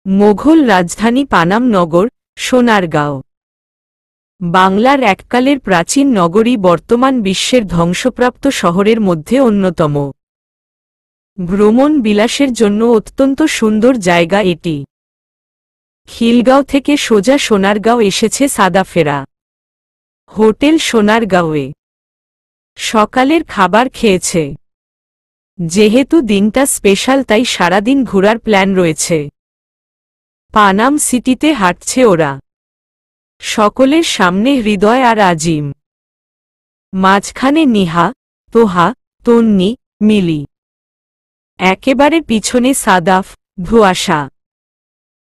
মোঘল রাজধানী পানাম নগর, সোনারগাঁও। বাংলার এককালের প্রাচীন নগরী, বর্তমান বিশ্বের ধ্বংসপ্রাপ্ত শহরের মধ্যে অন্যতম। ভ্রমণ বিলাসের জন্য অত্যন্ত সুন্দর জায়গা এটি। খিলগাঁও থেকে সোজা সোনারগাঁও এসেছে সাদাফেরা। হোটেল সোনারগাঁওয়ে সকালের খাবার খেয়েছে। যেহেতু দিনটা স্পেশাল, তাই সারাদিন ঘোরার প্ল্যান রয়েছে। পানাম সিটিতে হাঁটছে ওরা। সকলের সামনে হৃদয় আর আজিম, মাঝখানে নিহা, তোহা, তন্নি, মিলি। একেবারে পিছনে সাদাফ, ধোঁয়াশা।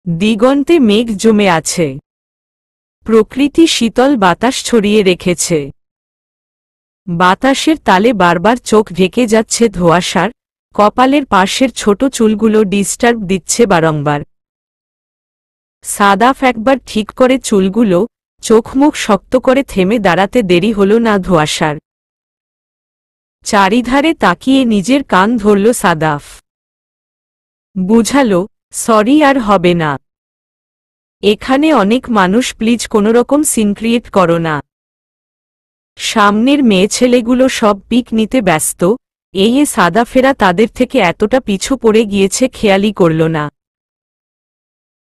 দিগন্তে মেঘ জমে আছে। প্রকৃতি শীতল বাতাস ছড়িয়ে রেখেছে। বাতাসের তালে বারবার চোখ ঢেকে যাচ্ছে ধোঁয়াশার। কপালের পাশের ছোট চুলগুলো ডিস্টার্ব দিচ্ছে বারংবার। সাদাফ একবার ঠিক করে চুলগুলো, চোখ মুখ শক্ত করে থেমে দাঁড়াতে দেরি হল না ধোঁয়াশার। চারিধারে তাকিয়ে নিজের কান ধরল সাদাফ। বুঝালো, সরি, আর হবে না। এখানে অনেক মানুষ, প্লিজ কোনোরকম সিন ক্রিয়েট করো না। সামনের মেয়ে ছেলেগুলো সব পিক নিতে ব্যস্ত। এই সাদাফেরা তাদের থেকে এতটা পিছু পড়ে গিয়েছে খেয়ালই করল না।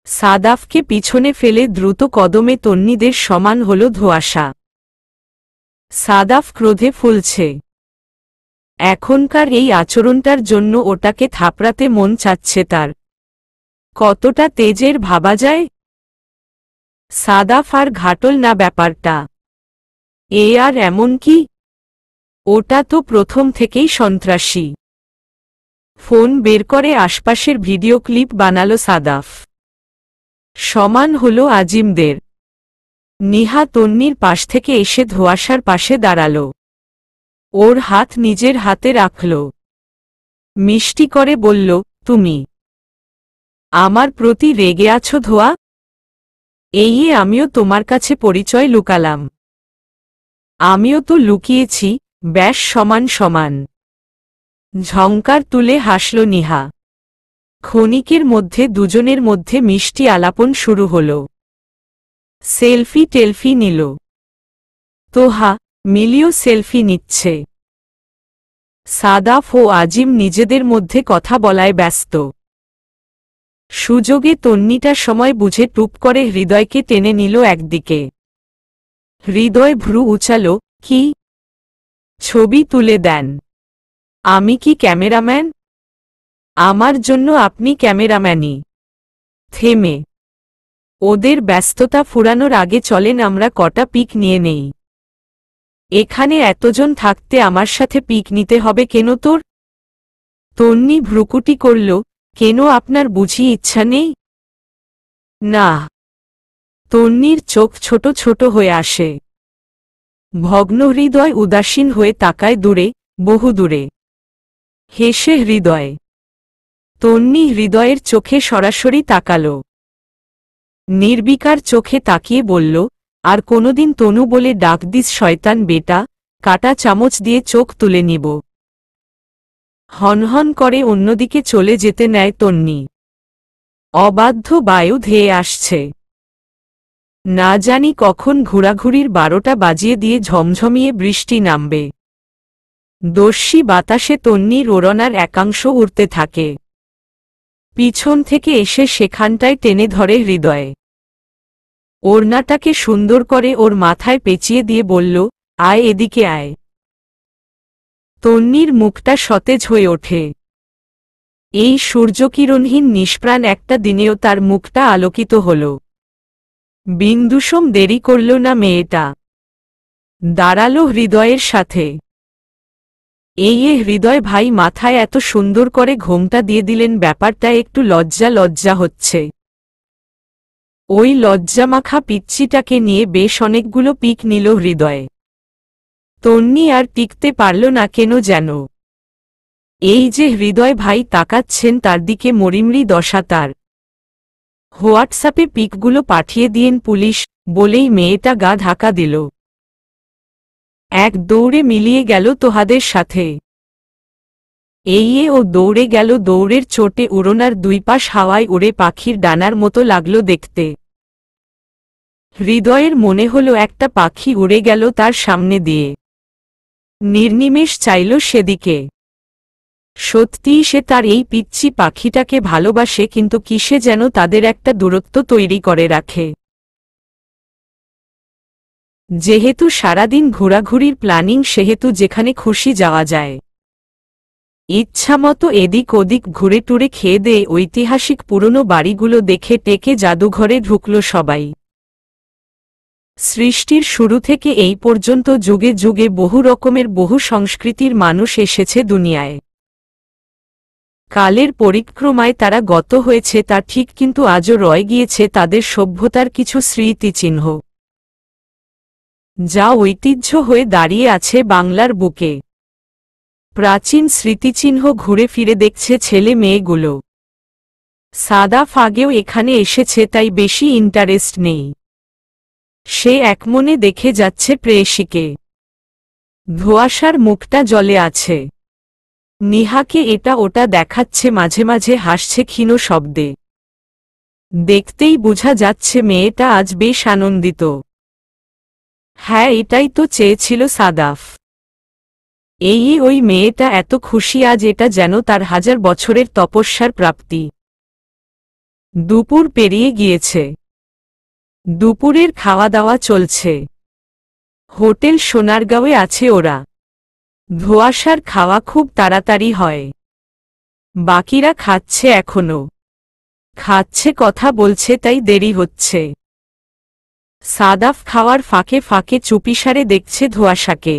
সাদাফকে পিছনে ফেলে দ্রুত কদমে তন্নিদের সমান হল ধোঁয়াশা। সাদাফ ক্রোধে ফুলছে। এখনকার এই আচরণটার জন্য ওটাকে থাপড়াতে মন চাচ্ছে তার। কতটা তেজের ভাবা যায়। সাদাফ আর ঘাটল না ব্যাপারটা। এ আর এমন কি? ওটা তো প্রথম থেকেই সন্ত্রাসী। ফোন বের করে আশপাশের ভিডিও ক্লিপ বানালো সাদাফ। সমান হল আজিমদের। নিহা তন্নির পাশ থেকে এসে ধোঁয়াশার পাশে দাঁড়াল। ওর হাত নিজের হাতে রাখল। মিষ্টি করে বলল, তুমি আমার প্রতি রেগে আছো ধোয়া? এই আমিও তোমার কাছে পরিচয় লুকালাম। আমিও তো লুকিয়েছি, ব্যাস সমান সমান। ঝংকার তুলে হাসল নিহা। ক্ষণিকের মধ্যে দুজনের মধ্যে মিষ্টি আলাপন শুরু হল। সেলফি টেলফি নিল। তোহা, মিলিও সেলফি নিচ্ছে। সাদাফ ও আজিম নিজেদের মধ্যে কথা বলায় ব্যস্ত। সুযোগে তন্নিটা সময় বুঝে টুপ করে হৃদয়কে টেনে নিল একদিকে। হৃদয় ভ্রু উচালো, কি? ছবি তুলে দেন। আমি কি ক্যামেরাম্যান? আমার জন্য আপনি ক্যামেরাম্যানই। থেমে ওদের ব্যস্ততা ফুরানোর আগে চলেন আমরা কটা পিক নিয়ে নেই। এখানে এতজন থাকতে আমার সাথে পিক নিতে হবে কেন তোর? তন্নি ভ্রুকুটি করল, কেন, আপনার বুঝি ইচ্ছা নেই? না। তন্নির চোখ ছোট ছোট হয়ে আসে। ভগ্ন হৃদয় উদাসীন হয়ে তাকায় দূরে, বহুদূরে। হেসে হৃদয়। তন্নি হৃদয়ের চোখে সরাসরি তাকাল। নির্বিকার চোখে তাকিয়ে বলল, আর কোনোদিন তনু বলে ডাক দিস শয়তান বেটা, কাটা চামচ দিয়ে চোখ তুলে নিব। হনহন করে অন্যদিকে চলে যেতে নেয় তন্নি। অবাধ্য বায়ু ধেয়ে আসছে। না জানি কখন ঘোরাঘুরির 12টা বাজিয়ে দিয়ে ঝমঝমিয়ে বৃষ্টি নামবে। দস্যি বাতাসে তন্নির ওড়নার একাংশ উড়তে থাকে। পিছন থেকে এসে সেখানটায় টেনে ধরে হৃদয়ে। ওড়নাটাকে সুন্দর করে ওর মাথায় পেঁচিয়ে দিয়ে বলল, আয় এদিকে আয়। তন্নির মুখটা সতেজ হয়ে ওঠে। এই সূর্যকিরণহীন নিষ্প্রাণ একটা দিনেও তার মুখটা আলোকিত হল। বিন্দুসম দেরি করল না মেয়েটা। দাঁড়ালো হৃদয়ের সাথে। এই হৃদয় ভাই, মাথায় এত সুন্দর করে ঘোমটা দিয়ে দিলেন, ব্যাপারটা একটু লজ্জা লজ্জা হচ্ছে। ওই লজ্জামাখা পিচ্চিটাকে নিয়ে বেশ অনেকগুলো পিক নিল হৃদয়ে। তন্নি আর টিকতে পারল না কেন যেন। এই যে হৃদয় ভাই তাকাচ্ছেন তার দিকে, মরিমরি দশা তার। হোয়াটসঅ্যাপে পিকগুলো পাঠিয়ে দিয়েন পুলিশ, বলেই মেয়েটা গা ঢাকা দিল। এক দৌড়ে মিলিয়ে গেল তোহাদের সাথে। ও দৌড়ে গেল, দৌড়ের চোটে উড়োনার দুই পাশ হাওয়ায় উড়ে পাখির ডানার মতো লাগলো দেখতে। হৃদয়ের মনে হলো একটা পাখি উড়ে গেল তার সামনে দিয়ে। নির্নিমেষ চাইল সেদিকে। সত্যিই সে তার এই পিচ্চি পাখিটাকে ভালোবাসে, কিন্তু কিসে যেন তাদের একটা দূরত্ব তৈরি করে রাখে। যেহেতু সারাদিন ঘোরাঘুরির প্ল্যানিং, সেহেতু যেখানে খুশি যাওয়া যায়। ইচ্ছামতো এদিক ওদিক ঘুরে টুরে খেয়ে দিয়ে ঐতিহাসিক পুরনো বাড়িগুলো দেখে টেকে জাদুঘরে ঢুকল সবাই। সৃষ্টির শুরু থেকে এই পর্যন্ত যুগে যুগে বহু রকমের বহু সংস্কৃতির মানুষ এসেছে দুনিয়ায়। কালের পরিক্রমায় তারা গত হয়েছে তা ঠিক, কিন্তু আজও রয়ে গিয়েছে তাদের সভ্যতার কিছু স্মৃতিচিহ্ন, যা ঐতিহ্য হয়ে দাঁড়িয়ে আছে বাংলার বুকে। প্রাচীন স্মৃতিচিহ্ন ঘুরে ফিরে দেখছে ছেলে মেয়েগুলো। সাদাফ আগেও এখানে এসেছে, তাই বেশি ইন্টারেস্ট নেই। সে একমনে দেখে যাচ্ছে প্রেয়সীকে। ধোঁয়াশার মুখটা জলে আছে। নিহাকে এটা ওটা দেখাচ্ছে, মাঝে মাঝে হাসছে ক্ষীণ শব্দে। দেখতেই বোঝা যাচ্ছে মেয়েটা আজ বেশ আনন্দিত। হ্যাঁ, এটাই তো চেয়েছিল সাদাফ। ওই মেয়েটা এত খুশি আজ, এটা যেন তার 1000 বছরের তপস্যার প্রাপ্তি। দুপুর পেরিয়ে গিয়েছে। দুপুরের খাওয়া দাওয়া চলছে। হোটেল সোনারগাঁওয়ে আছে ওরা। ধোঁয়াশার খাওয়া খুব তাড়াতাড়ি হয়। বাকিরা খাচ্ছে এখনো। খাচ্ছে, কথা বলছে, তাই দেরি হচ্ছে। সাদাফ খাওয়ার ফাঁকে ফাঁকে চুপিসারে দেখছে ধোঁয়াশাকে।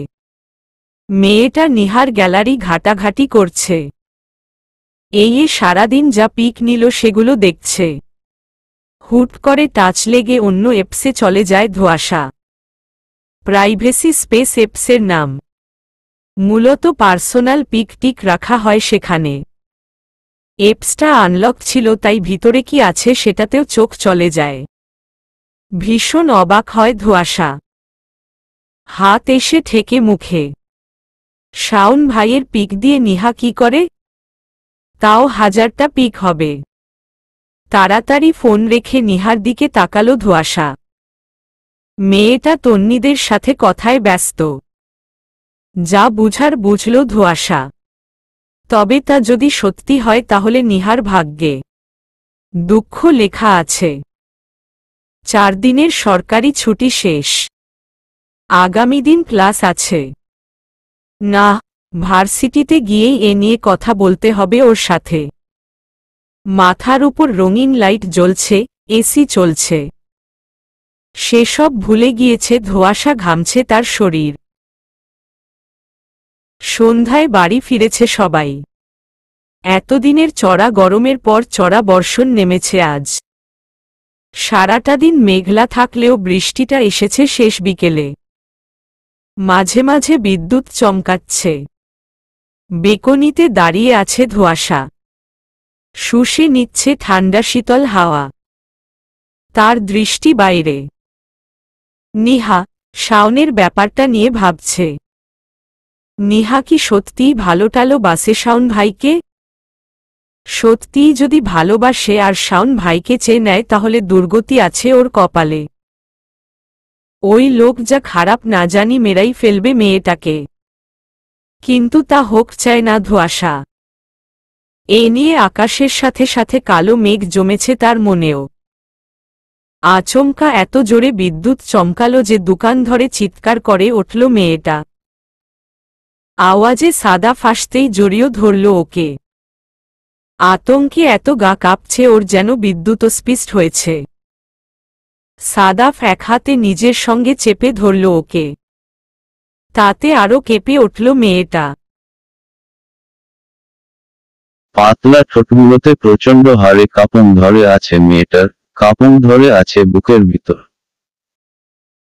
মেয়েটা নিহার গ্যালারি ঘাটাঘাটি করছে। সারাদিন যা পিক নিল সেগুলো দেখছে। হুট করে টাচ লেগে অন্য এপসে চলে যায় ধোঁয়াশা। প্রাইভেসি স্পেস এপসের নাম। মূলত পার্সোনাল পিক টিক রাখা হয় সেখানে। এপসটা আনলক ছিল, তাই ভিতরে কি আছে সেটাতেও চোখ চলে যায়। ভীষণ অবাক হয় ধোঁয়াশা। হাত এসে ঠেকে মুখে। শাওন ভাইয়ের পিক দিয়ে নিহা কি করে? তাও 1000টা পিক হবে। তাড়াতাড়ি ফোন রেখে নিহার দিকে তাকালো ধোঁয়াশা। মেয়েটা তন্নিদের সাথে কথায় ব্যস্ত। যা বুঝার বুঝল ধোঁয়াশা। তবে তা যদি সত্যি হয় তাহলে নিহার ভাগ্যে দুঃখ লেখা আছে। 4 দিনের সরকারি ছুটি শেষ। আগামী দিন ক্লাস আছে। না, ভার্সিটিতে গিয়েই এ নিয়ে কথা বলতে হবে ওর সাথে। মাথার উপর রঙিন লাইট জ্বলছে, এসি চলছে। সেসব ভুলে গিয়েছে ধোঁয়াশা, ঘামছে তার শরীর। সন্ধ্যায় বাড়ি ফিরেছে সবাই। এতদিনের চড়া গরমের পর চড়া বর্ষণ নেমেছে আজ। সারাটা দিন মেঘলা থাকলেও বৃষ্টিটা এসেছে শেষ বিকেলে। মাঝে মাঝে বিদ্যুৎ চমকাচ্ছে। বেকনিতে দাঁড়িয়ে আছে ধোঁয়াশা। শুষে নিচ্ছে ঠান্ডা শীতল হাওয়া। তার দৃষ্টি বাইরে। নিহা শাওনের ব্যাপারটা নিয়ে ভাবছে। নিহা কি সত্যিই ভালোবাসে শাওন ভাইকে? সত্যিই যদি ভালোবাসে আর শাওন ভাইকে চেয়ে নেয়, তাহলে দুর্গতি আছে ওর কপালে। ওই লোক যা খারাপ না জানি মেরাই ফেলবে মেয়েটাকে। কিন্তু তা হোক চায় না ধোঁয়াশা। এ নিয়ে আকাশের সাথে সাথে কালো মেঘ জমেছে তার মনেও। আচমকা এত জোরে বিদ্যুৎ চমকালো যে দোকান ধরে চিৎকার করে উঠল মেয়েটা। আওয়াজে সাদাফ আসতেই জড়িয়ে ধরল ওকে। আতঙ্কে এত গা কাঁপছে ওর, যেন বিদ্যুৎস্পৃষ্ট হয়েছে। সাদাফ এক হাতে নিজের সঙ্গে চেপে ধরল ওকে। তাতে আরো কেঁপে উঠল মেয়েটা। পাতলা ঠোঁটগুলোতে প্রচণ্ড হারে কাঁপন ধরে আছে মেয়েটার, কাঁপন ধরে আছে বুকের ভিতর।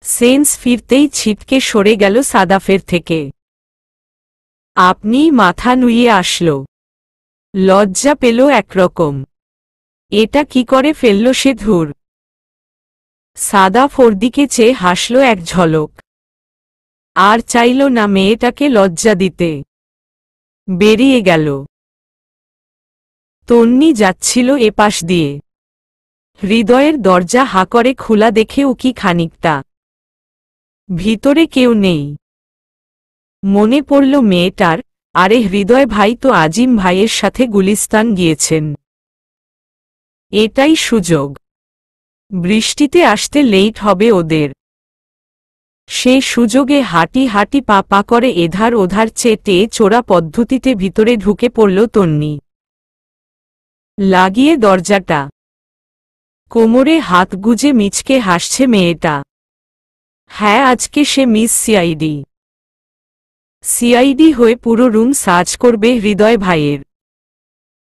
সেন্স ফিরতেই ছিটকে সরে গেল সাদাফের থেকে। আপনিই মাথা নুইয়ে আসল। লজ্জা পেল একরকম। এটা কি করে ফেলল সে? ধুর। সাদাফ ওর দিকে চেয়ে হাসল এক ঝলক। আর চাইল না মেয়েটাকে লজ্জা দিতে। বেরিয়ে গেল। তন্নি যাচ্ছিল এপাশ দিয়ে। হৃদয়ের দরজা হা করে খোলা দেখে উকি খানিকটা। ভিতরে কেউ নেই। মনে পড়ল মেয়েটার, আরে হৃদয় ভাই তো আজিম ভাইয়ের সাথে গুলিস্তান গিয়েছেন। এটাই সুযোগ। বৃষ্টিতে আসতে লেট হবে ওদের। সে সুযোগে হাঁটি হাঁটি পা পা করে এধার ওধার চেটে চোরা পদ্ধতিতে ভিতরে ঢুকে পড়ল তন্নি। লাগিয়ে দরজাটা। কোমরে হাত গুজে মিচকে হাসছে মেয়েটা। হ্যাঁ, আজকে সে মিস সিআইডি। সিআইডি হয়ে পুরো রুম সার্চ করবে হৃদয় ভাইয়ের।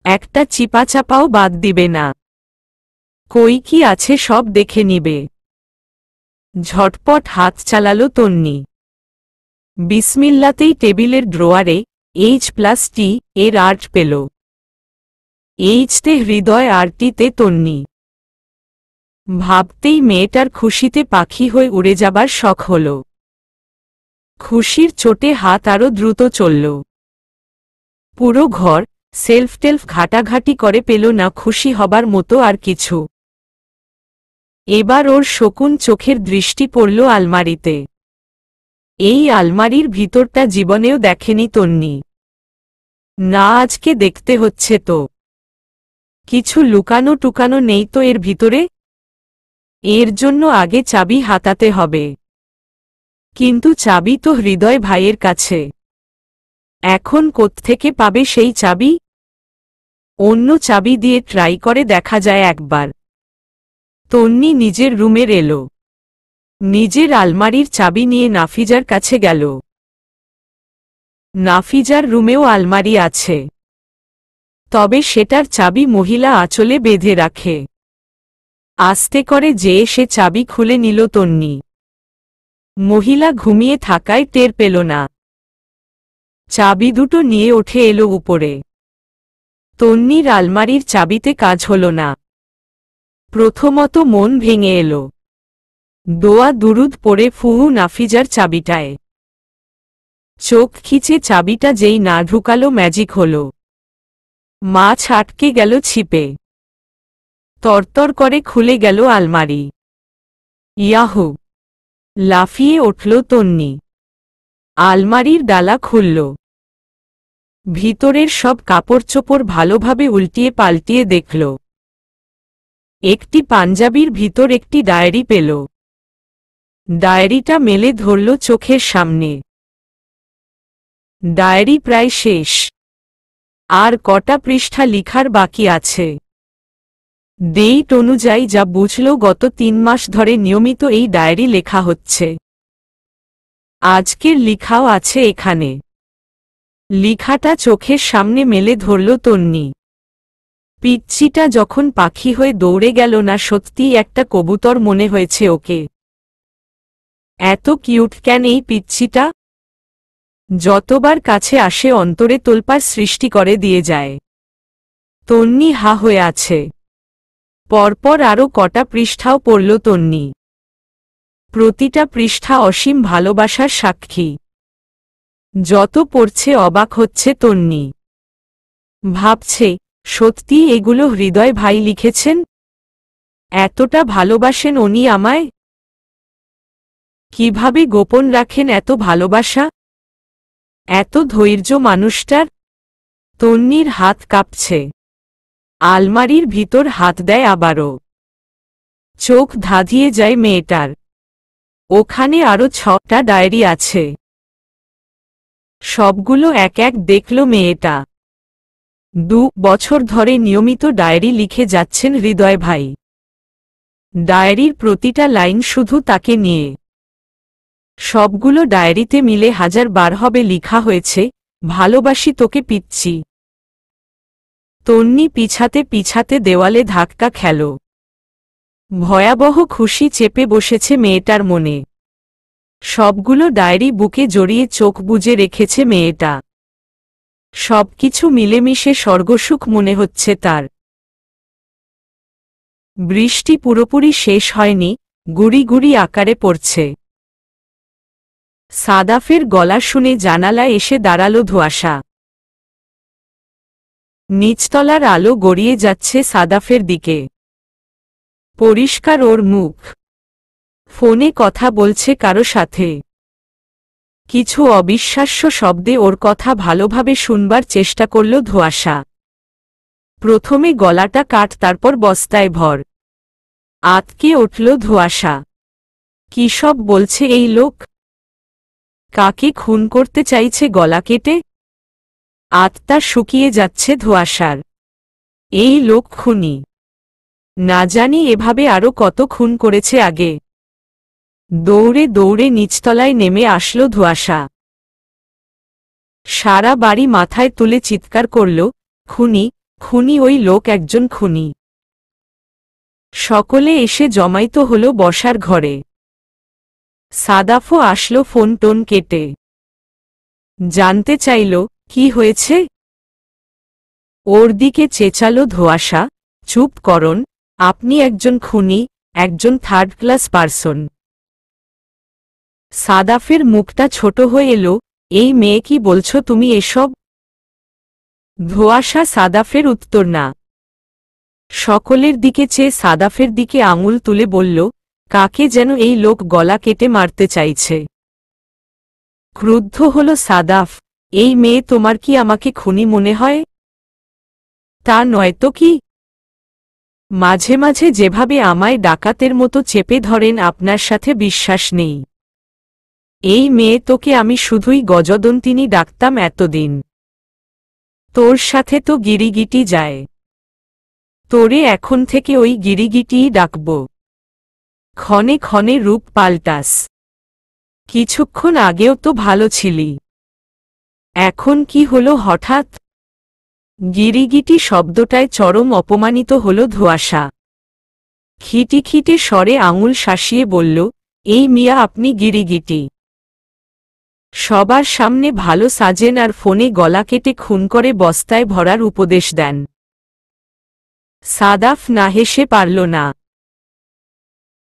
একটা চিপাচাপাও বাদ দিবে না। কই কি আছে সব দেখে নিবে। ঝটপট হাত চালালো তন্নি। বিসমিল্লাতেই টেবিলের ড্রোয়ারে H+T এর আর্ট পেল। এইচতে হৃদয় আর টিতে তন্নি। ভাবতেই মেয়েটার খুশিতে পাখি হয়ে উড়ে যাবার শখ হল। খুশির চোটে হাত আরো দ্রুত চলল। পুরো ঘর সেলফ টেলফ ঘাটাঘাটি করে পেল না খুশি হবার মতো আর কিছু। এবার ওর শকুন চোখের দৃষ্টি পড়ল আলমারিতে। এই আলমারির ভিতরটা জীবনেও দেখেনি তন্নি। না, আজকে দেখতে হচ্ছে তো। কিছু লুকানো টুকানো নেই তো এর ভিতরে? এর জন্য আগে চাবি হাতাতে হবে। কিন্তু চাবি তো হৃদয় ভাইয়ের কাছে। এখন কোত্থেকে পাবে সেই চাবি? অন্য চাবি দিয়ে ট্রাই করে দেখা যায় একবার। তন্নি নিজের রুমের এলো। নিজের আলমারির চাবি নিয়ে নাফিজার কাছে গেল। নাফিজার রুমেও আলমারি আছে, তবে সেটার চাবি মহিলা আঁচলে বেঁধে রাখে। আস্তে করে যেয়ে সে চাবি খুলে নিল তন্নি। মহিলা ঘুমিয়ে থাকায় টের পেল না। চাবি দুটো নিয়ে উঠে এলো উপরে। তন্নির আলমারির চাবিতে কাজ হল না। প্রথমত মন ভেঙে এলো। দোয়া দুরুদ পড়ে ফুহু নাফিজার চাবিটায়। চোখ খিচে চাবিটা যেই না ঢুকালো ম্যাজিক হল। মাছ আটকে গেল ছিপে। তরতর করে খুলে গেল আলমারি। ইয়াহু! লাফিয়ে উঠল তন্নি। আলমারির ডালা খুলল। ভিতরের সব কাপড়চোপড় ভালোভাবে উল্টিয়ে পাল্টিয়ে দেখল। একটি পাঞ্জাবির ভিতর একটি ডায়েরি পেল। ডায়েরিটা মেলে ধরল চোখের সামনে। ডায়েরি প্রায় শেষ। আর কটা পৃষ্ঠা লিখার বাকি আছে। ডেট অনুযায়ী যা বুঝল গত 3 মাস ধরে নিয়মিত এই ডায়েরি লেখা হচ্ছে। আজকের লিখাও আছে এখানে। লিখাটা চোখের সামনে মেলে ধরল তন্নি। পিচ্চিটা যখন পাখি হয়ে দৌড়ে গেল না, সত্যিই একটা কবুতর মনে হয়েছে ওকে। এত কিউট কেন এই পিচ্চিটা? যতবার কাছে আসে অন্তরে তোলপাড় সৃষ্টি করে দিয়ে যায়। তন্নি হা হয়ে আছে। পরপর আরও কটা পৃষ্ঠাও পড়ল তন্নি। প্রতিটা পৃষ্ঠা অসীম ভালোবাসার সাক্ষী। যত পড়ছে অবাক হচ্ছে তন্নি। ভাবছে, সত্যি এগুলো হৃদয় ভাই লিখেছেন? এতটা ভালোবাসেন উনি আমায়? কিভাবে গোপন রাখেন এত ভালোবাসা? এত ধৈর্য মানুষটার? তন্নির হাত কাঁপছে। আলমারির ভিতর হাত দেয় আবারও। চোখ ধাঁধিয়ে যায় মেয়েটার। ওখানে আরও 6টা ডায়েরি আছে। সবগুলো এক এক দেখল মেয়েটা। 2 বছর ধরে নিয়মিত ডায়েরি লিখে যাচ্ছেন হৃদয় ভাই। ডায়েরির প্রতিটা লাইন শুধু তাকে নিয়ে। সবগুলো ডায়েরিতে মিলে 1000 বার হবে লিখা হয়েছে, ভালোবাসি তোকে পিচ্চি। তন্নি পিছাতে পিছাতে দেওয়ালে ধাক্কা খেল। ভয়াবহ খুশি চেপে বসেছে মেয়েটার মনে। সবগুলো ডায়েরি বুকে জড়িয়ে চোখ বুজে রেখেছে মেয়েটা। সবকিছু মিলেমিশে স্বর্গসুখ মনে হচ্ছে তার। বৃষ্টি পুরোপুরি শেষ হয়নি, গুড়ি গুড়ি আকারে পড়ছে। সাদাফের গলা শুনে জানালায় এসে দাঁড়ালো ধোঁয়াশা। নিচতলার আলো গড়িয়ে যাচ্ছে সাদাফের দিকে। পরিষ্কার ওর মুখ। ফোনে কথা বলছে কারো সাথে। কিছু অবিশ্বাস্য শব্দে ওর কথা ভালোভাবে শুনবার চেষ্টা করল ধোঁয়াশা। প্রথমে গলাটা কাট, তারপর বস্তায় ভর। আতকে উঠল ধোঁয়াশা। কি সব বলছে এই লোক? কাকে খুন করতে চাইছে গলা কেটে? আত্মা শুকিয়ে যাচ্ছে ধোঁয়াশার। এই লোক খুনি। না জানি এভাবে আরো কত খুন করেছে আগে। দৌড়ে দৌড়ে নিচতলায় নেমে আসলো ধোঁয়াশা। সারা বাড়ি মাথায় তুলে চিৎকার করল, খুনি, খুনি, ওই লোক একজন খুনি। সকলে এসে জমাইত হল বসার ঘরে। সাদাফও আসলো ফোন টোন কেটে। জানতে চাইল কি হয়েছে। ওর দিকে চেঁচালো ধোঁয়াশা, চুপ করুন, আপনি একজন খুনি, একজন থার্ড ক্লাস পারসন। সাদাফের মুখটা ছোট হয়ে এলো, এই মেয়ে কি বলছো তুমি এসব? ধোঁয়াশা সাদাফের উত্তর না। সকলের দিকে চেয়ে সাদাফের দিকে আঙুল তুলে বলল, কাকে যেন এই লোক গলা কেটে মারতে চাইছে। ক্রুদ্ধ হল সাদাফ, এই মেয়ে তোমার কি আমাকে খুনি মনে হয়? তা নয়তো কি? মাঝে মাঝে যেভাবে আমায় ডাকাতের মতো চেপে ধরেন আপনার সাথে বিশ্বাস নেই। এই মেয়ে তোকে আমি শুধুই গজদন্তিনী ডাকতাম এতদিন। তোর সাথে তো গিরিগিটি যায়। তোরে এখন থেকে ওই গিরিগিটিই ডাকব। ক্ষণে ক্ষণে রূপ পাল্টাস। কিছুক্ষণ আগেও তো ভালো ছিলি। এখন কি হলো হঠাৎ? গিরিগিটি শব্দটায় চরম অপমানিত হল ধোঁয়াশা। খিটিখিটে স্বরে আঙুল শাসিয়ে বলল, এই মিয়া আপনি গিরিগিটি? সবার সামনে ভালো সাজেন আর ফোনে গলা কেটে খুন করে বস্তায় ভরার উপদেশ দেন। সাদাফ না হেসে পারল না।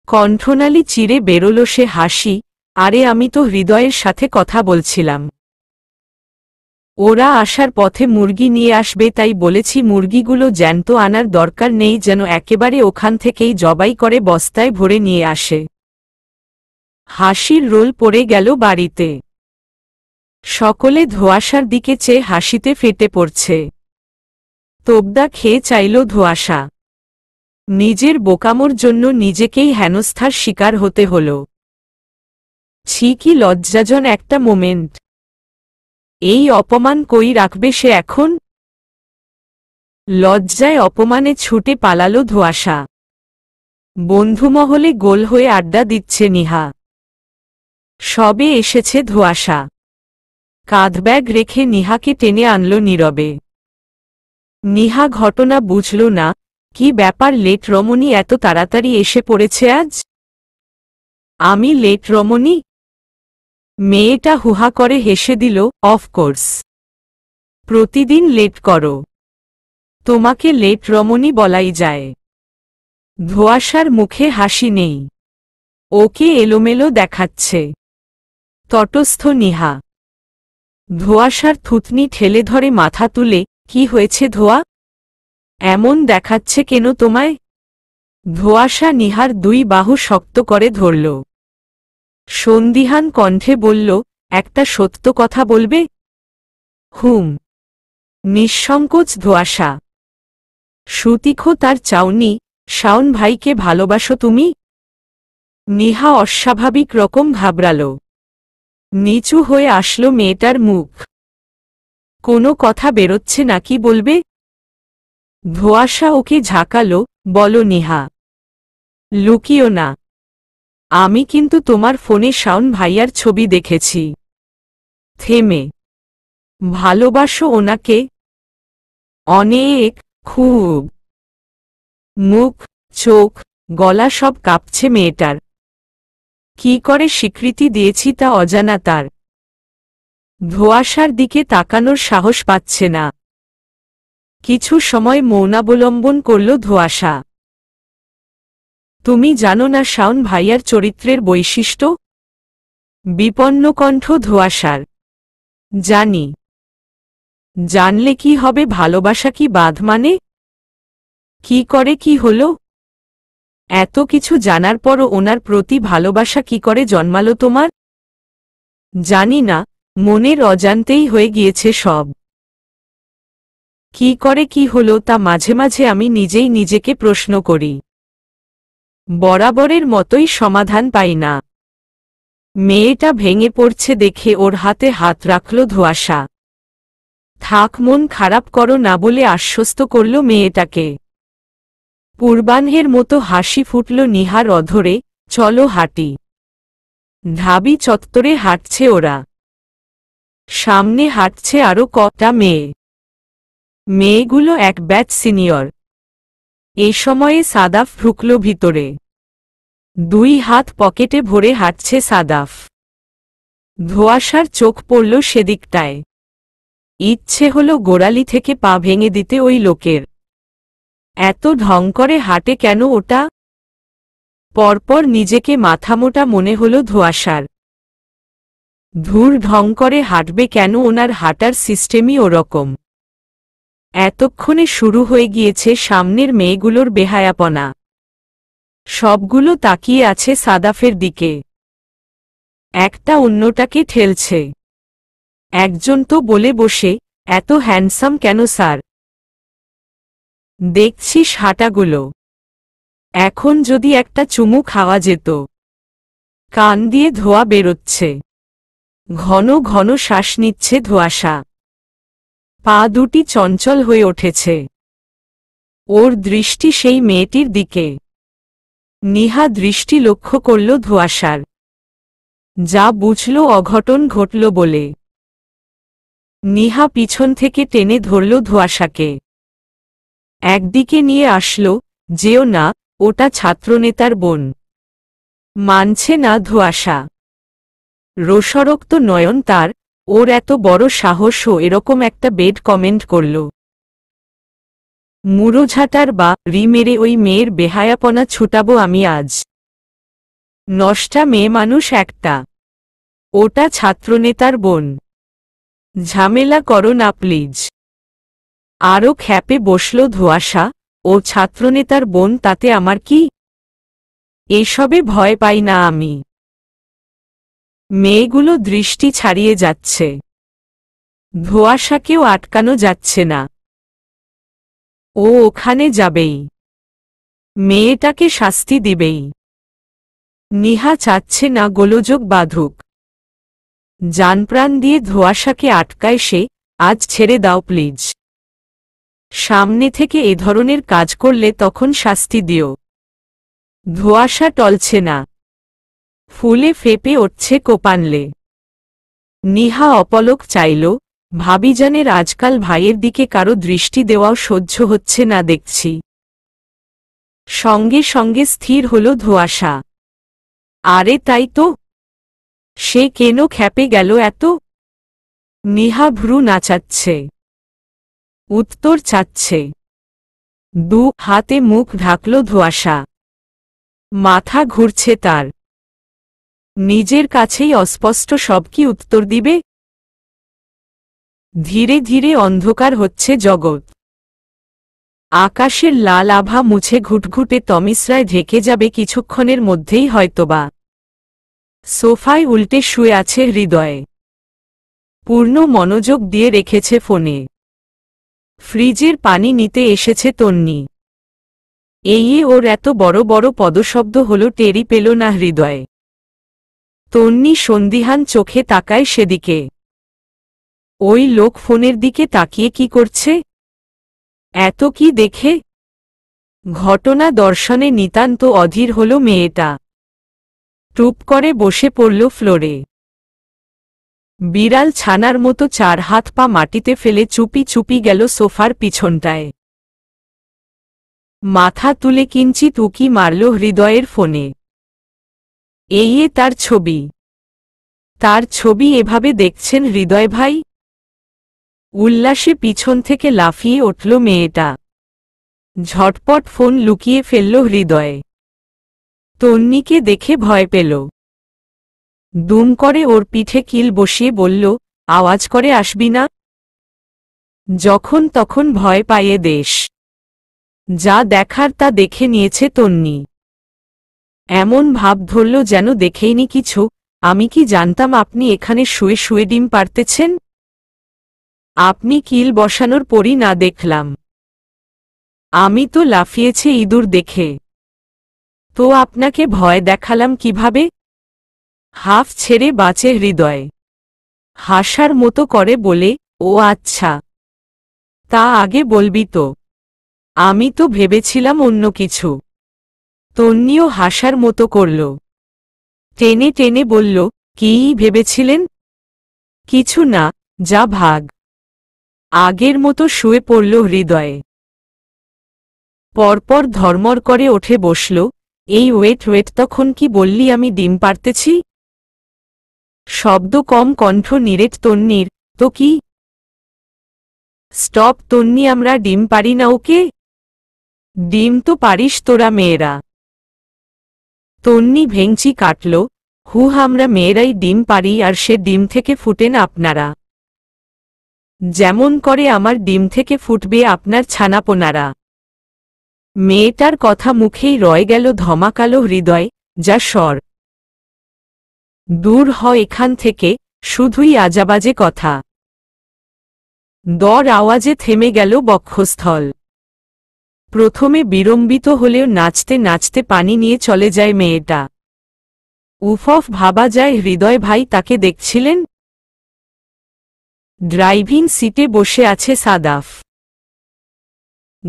কণ্ঠনালী চিরে বেরোল সে হাসি, আরে আমি তো হৃদয়ের সাথে কথা বলছিলাম। ওরা আসার পথে মুরগি নিয়ে আসবে, তাই বলেছি মুরগিগুলো জ্যান্ত আনার দরকার নেই, যেন একেবারে ওখান থেকেই জবাই করে বস্তায় ভরে নিয়ে আসে। হাসির রোল পড়ে গেল বাড়িতে। সকলে ধোঁয়াশার দিকে চেয়ে হাসিতে ফেটে পড়ছে। তোবদা খেয়ে চাইল ধোঁয়াশা। নিজের বোকামোর জন্য নিজেকেই হেনস্থার শিকার হতে হল। ছি, কি লজ্জাজন একটা মোমেন্ট। এই অপমান কই রাখবে সে এখন? লজ্জায় অপমানে ছুটে পালালো ধোঁয়াশা। বন্ধুমহলে গোল হয়ে আড্ডা দিচ্ছে নিহা। সবে এসেছে ধোঁয়াশা। কাঁধব্যাগ রেখে নিহাকে টেনে আনল নীরবে। নিহা ঘটনা বুঝল না, কি ব্যাপার লেট রমণী এত তাড়াতাড়ি এসে পড়েছে আজ? আমি লেট রমণী? মেয়েটা হুহা করে হেসে দিল, অফকোর্স। প্রতিদিন লেট করো, তোমাকে লেট রমণী বলাই যায়। ধোঁয়াশার মুখে হাসি নেই। ওকে এলোমেলো দেখাচ্ছে। তটস্থ নিহা। ধোঁয়াশার থুতনি ঠেলে ধরে মাথা তুলে, কি হয়েছে ধোয়া? এমন দেখাচ্ছে কেন তোমায়? ধোঁয়াশা নিহার দুই বাহু শক্ত করে ধরল। সন্দিহান কণ্ঠে বলল, একটা সত্য কথা বলবে? হুম। নিঃসংকোচ ধোঁয়াশা। সুতীক্ষ্ণ তার চাউনি, শাওন ভাইকে ভালোবাসো তুমি? নিহা অস্বাভাবিক রকম ঘাবড়াল। নিচু হয়ে আসলো মেয়েটার মুখ। কোনো কথা বেরোচ্ছে না, কি বলবে? ধোঁয়াশা ওকে ঝাঁকালো, বলো নিহা। লুকিও না। আমি কিন্তু তোমার ফোনে শাওন ভাইয়ার ছবি দেখেছি। থেমে। ভালোবাসো ওনাকে? অনেক, খুব। মুখ, চোখ, গলা সব কাঁপছে মেয়েটার। কি করে স্বীকৃতি দিয়েছি তা অজানা তার। ধোঁয়াশার দিকে তাকানোর সাহস পাচ্ছে না। কিছু সময় মৌনাবলম্বন করল ধোঁয়াশা। তুমি জানো না শাওন ভাইয়ার চরিত্রের বৈশিষ্ট্য? বিপন্ন কণ্ঠ ধোঁয়াশার। জানি। জানলে কি হবে? ভালোবাসা কি বাঁধ মানে? কি করে কি হলো? এত কিছু জানার পরও ওনার প্রতি ভালোবাসা কি করে জন্মালো তোমার? জানি না, মনের অজান্তেই হয়ে গিয়েছে সব। কি করে কি হলো তা মাঝে মাঝে আমি নিজেই নিজেকে প্রশ্ন করি। বরাবরের মতোই সমাধান পাই না। মেয়েটা ভেঙে পড়ছে দেখে ওর হাতে হাত রাখল ধোঁয়াশা। থাক, মন খারাপ করো না বলে আশ্বস্ত করল মেয়েটাকে। পূর্বাহ্নের মতো হাসি ফুটল নিহার অধরে। চলো হাঁটি। ঢাবি চত্বরে হাঁটছে ওরা। সামনে হাঁটছে আরো কটা মেয়ে। মেয়েগুলো এক ব্যাচ সিনিয়র। এ সময়ে সাদাফ ঢুকল ভিতরে। 2 হাত পকেটে ভরে হাঁটছে সাদাফ। ধোঁয়াশার চোখ পড়ল সেদিকটায়। ইচ্ছে হলো গোড়ালি থেকে পা ভেঙে দিতে ওই লোকের। এত ঢং করে হাঁটে কেন ওটা? পরপর নিজেকে মাথামোটা মনে হলো ধোঁয়াশার। ধুর, ঢং করে হাঁটবে কেন? ওনার হাঁটার সিস্টেমই ওরকম। এতক্ষণে শুরু হয়ে গিয়েছে সামনের মেয়েগুলোর বেহায়াপনা। সবগুলো তাকিয়ে আছে সাদাফের দিকে। একটা অন্যটাকে ঠেলছে। একজন তো বলে বসে, এত হ্যান্ডসাম কেন স্যার? দেখছিস হাঁটাগুলো? এখন যদি একটা চুমু খাওয়া যেত। কান দিয়ে ধোঁয়া বেরোচ্ছে। ঘন ঘন শ্বাস নিচ্ছে ধোঁয়াশা। পা দুটি চঞ্চল হয়ে উঠেছে। ওর দৃষ্টি সেই মেয়েটির দিকে। নিহা দৃষ্টি লক্ষ্য করল ধোঁয়াশার। যা বুঝল অঘটন ঘটল বলে। নিহা পিছন থেকে টেনে ধরল ধোঁয়াশাকে। একদিকে নিয়ে আসল। যেও না, ওটা ছাত্রনেতার বোন। মানছে না ধোঁয়াশা। রোষরক্ত নয়ন তার। ওর এত বড় সাহসও এরকম একটা বেড কমেন্ট করল। মুড়োঝাঁটার বা রি মেরে ওই মেয়ের বেহায়াপনা ছুটাবো আমি আজ। নষ্টা মেয়ে মানুষ একটা। ওটা ছাত্রনেতার বোন। ঝামেলা করো না প্লিজ। আরও খ্যাপে বসল ধোঁয়াশা। ও ছাত্রনেতার বোন, তাতে আমার কি? এসবে ভয় পাই না আমি। মেয়েগুলো দৃষ্টি ছাড়িয়ে যাচ্ছে। ধোঁয়াশাকেও আটকানো যাচ্ছে না। ও ওখানে যাবেই। মেয়েটাকে শাস্তি দিবেই। নিহা চাচ্ছে না গোলযোগ বাঁধুক। জানপ্রাণ দিয়ে ধোঁয়াশাকে আটকায় সে। আজ ছেড়ে দাও প্লিজ। সামনে থেকে এ ধরনের কাজ করলে তখন শাস্তি দিও। ধোঁয়াশা টলছে না। ফুলে ফেপে উঠছে কোপানলে। নিহা অপলক চাইল। ভাবিজানের আজকাল ভাইয়ের দিকে কারো দৃষ্টি দেওয়াও সহ্য হচ্ছে না দেখছি। সঙ্গে সঙ্গে স্থির হল ধোঁয়াশা। আরে তাই তো। সে কেন খ্যাপে গেল এত? নিহা ভ্রু নাচাচ্ছে। উত্তর চাচ্ছে। 2 হাতে মুখ ঢাকল ধোঁয়াশা। মাথা ঘুরছে তার। নিজের কাছেই অস্পষ্ট সব কি উত্তর দিবে? ধীরে ধীরে অন্ধকার হচ্ছে জগৎ। আকাশের লাল আভা মুছে ঘুটঘুটে তমিসরায় ঢেকে যাবে কিছুক্ষণের মধ্যেই হয়তোবা। সোফায় উল্টে শুয়ে আছে হৃদয়ে। পূর্ণ মনোযোগ দিয়ে রেখেছে ফোনে। ফ্রিজের পানি নিতে এসেছে তন্নি। এই ওর এত বড় বড় পদশব্দ হলো টেরি পেল না হৃদয়ে। তন্নি সন্দিহান চোখে তাকায় সেদিকে। ওই লোক ফোনের দিকে তাকিয়ে কি করছে? এত কি দেখে? ঘটনা দর্শনে নিতান্ত অধীর হল মেয়েটা। টুপ করে বসে পড়ল ফ্লোরে। বিড়াল ছানার মতো 4 হাত পা মাটিতে ফেলে চুপি চুপি গেল সোফার পিছনটায়। মাথা তুলে কিঞ্চিত উকি মারল হৃদয়ের ফোনে। এই তার ছবি। তার ছবি এভাবে দেখছেন হৃদয় ভাই? উল্লাসে পিছন থেকে লাফিয়ে উঠল মেয়েটা। ঝটপট ফোন লুকিয়ে ফেলল হৃদয়ে। তন্নিকে দেখে ভয় পেল। দুম করে ওর পিঠে কিল বসিয়ে বলল, আওয়াজ করে আসবি না। যখন তখন ভয় পাইয়ে দেশ। যা দেখার তা দেখে নিয়েছে তন্নি। এমন ভাব ধরল যেন দেখেইনি কিছু। আমি কি জানতাম আপনি এখানে শুয়ে শুয়ে ডিম পাড়তেছেন? আপনি কিল বসানোর পরই না দেখলাম। আমি তো লাফিয়েছে ইঁদুর দেখে। তো আপনাকে ভয় দেখালাম কিভাবে? হাফ ছেড়ে বাঁচে হৃদয় হাসার মতো করে বলে, ও আচ্ছা, তা আগে বলবি তো। আমি তো ভেবেছিলাম অন্য কিছু। তন্নিও হাসার মতো করল। টেনে টেনে বলল, কী ভেবেছিলেন? কিছু না, যা ভাগ। আগের মতো শুয়ে পড়ল হৃদয়ে। পরপর ধর্মর করে ওঠে বসল। এই ওয়েট ওয়েট, তখন কি বললি আমি ডিম পাড়তেছি? শব্দ কম, কণ্ঠ নিরেট তন্নির। তো কি? স্টপ তন্নি, আমরা ডিম পারি না। ওকে, ডিম তো পারিস তোরা মেয়েরা। তন্নি ভেঙচি কাটল। আমরা মেয়েরাই ডিম পারি, আর সে ডিম থেকে ফুটেন আপনারা। যেমন করে আমার ডিম থেকে ফুটবে আপনার ছানাপোনারা। মেয়েটার কথা মুখেই রয়ে গেল ধমাকালো হৃদয়, যা স্বর। দূর হ এখান থেকে, শুধুই আজাবাজে কথা। দর আওয়াজে থেমে গেল বক্ষস্থল। প্রথমে বিড়ম্বিত হলেও নাচতে নাচতে পানি নিয়ে চলে যায় মেয়েটা। উফফ, ভাবা যায় হৃদয় ভাই তাকে দেখছিলেন। ড্রাইভিং সিটে বসে আছে সাদাফ।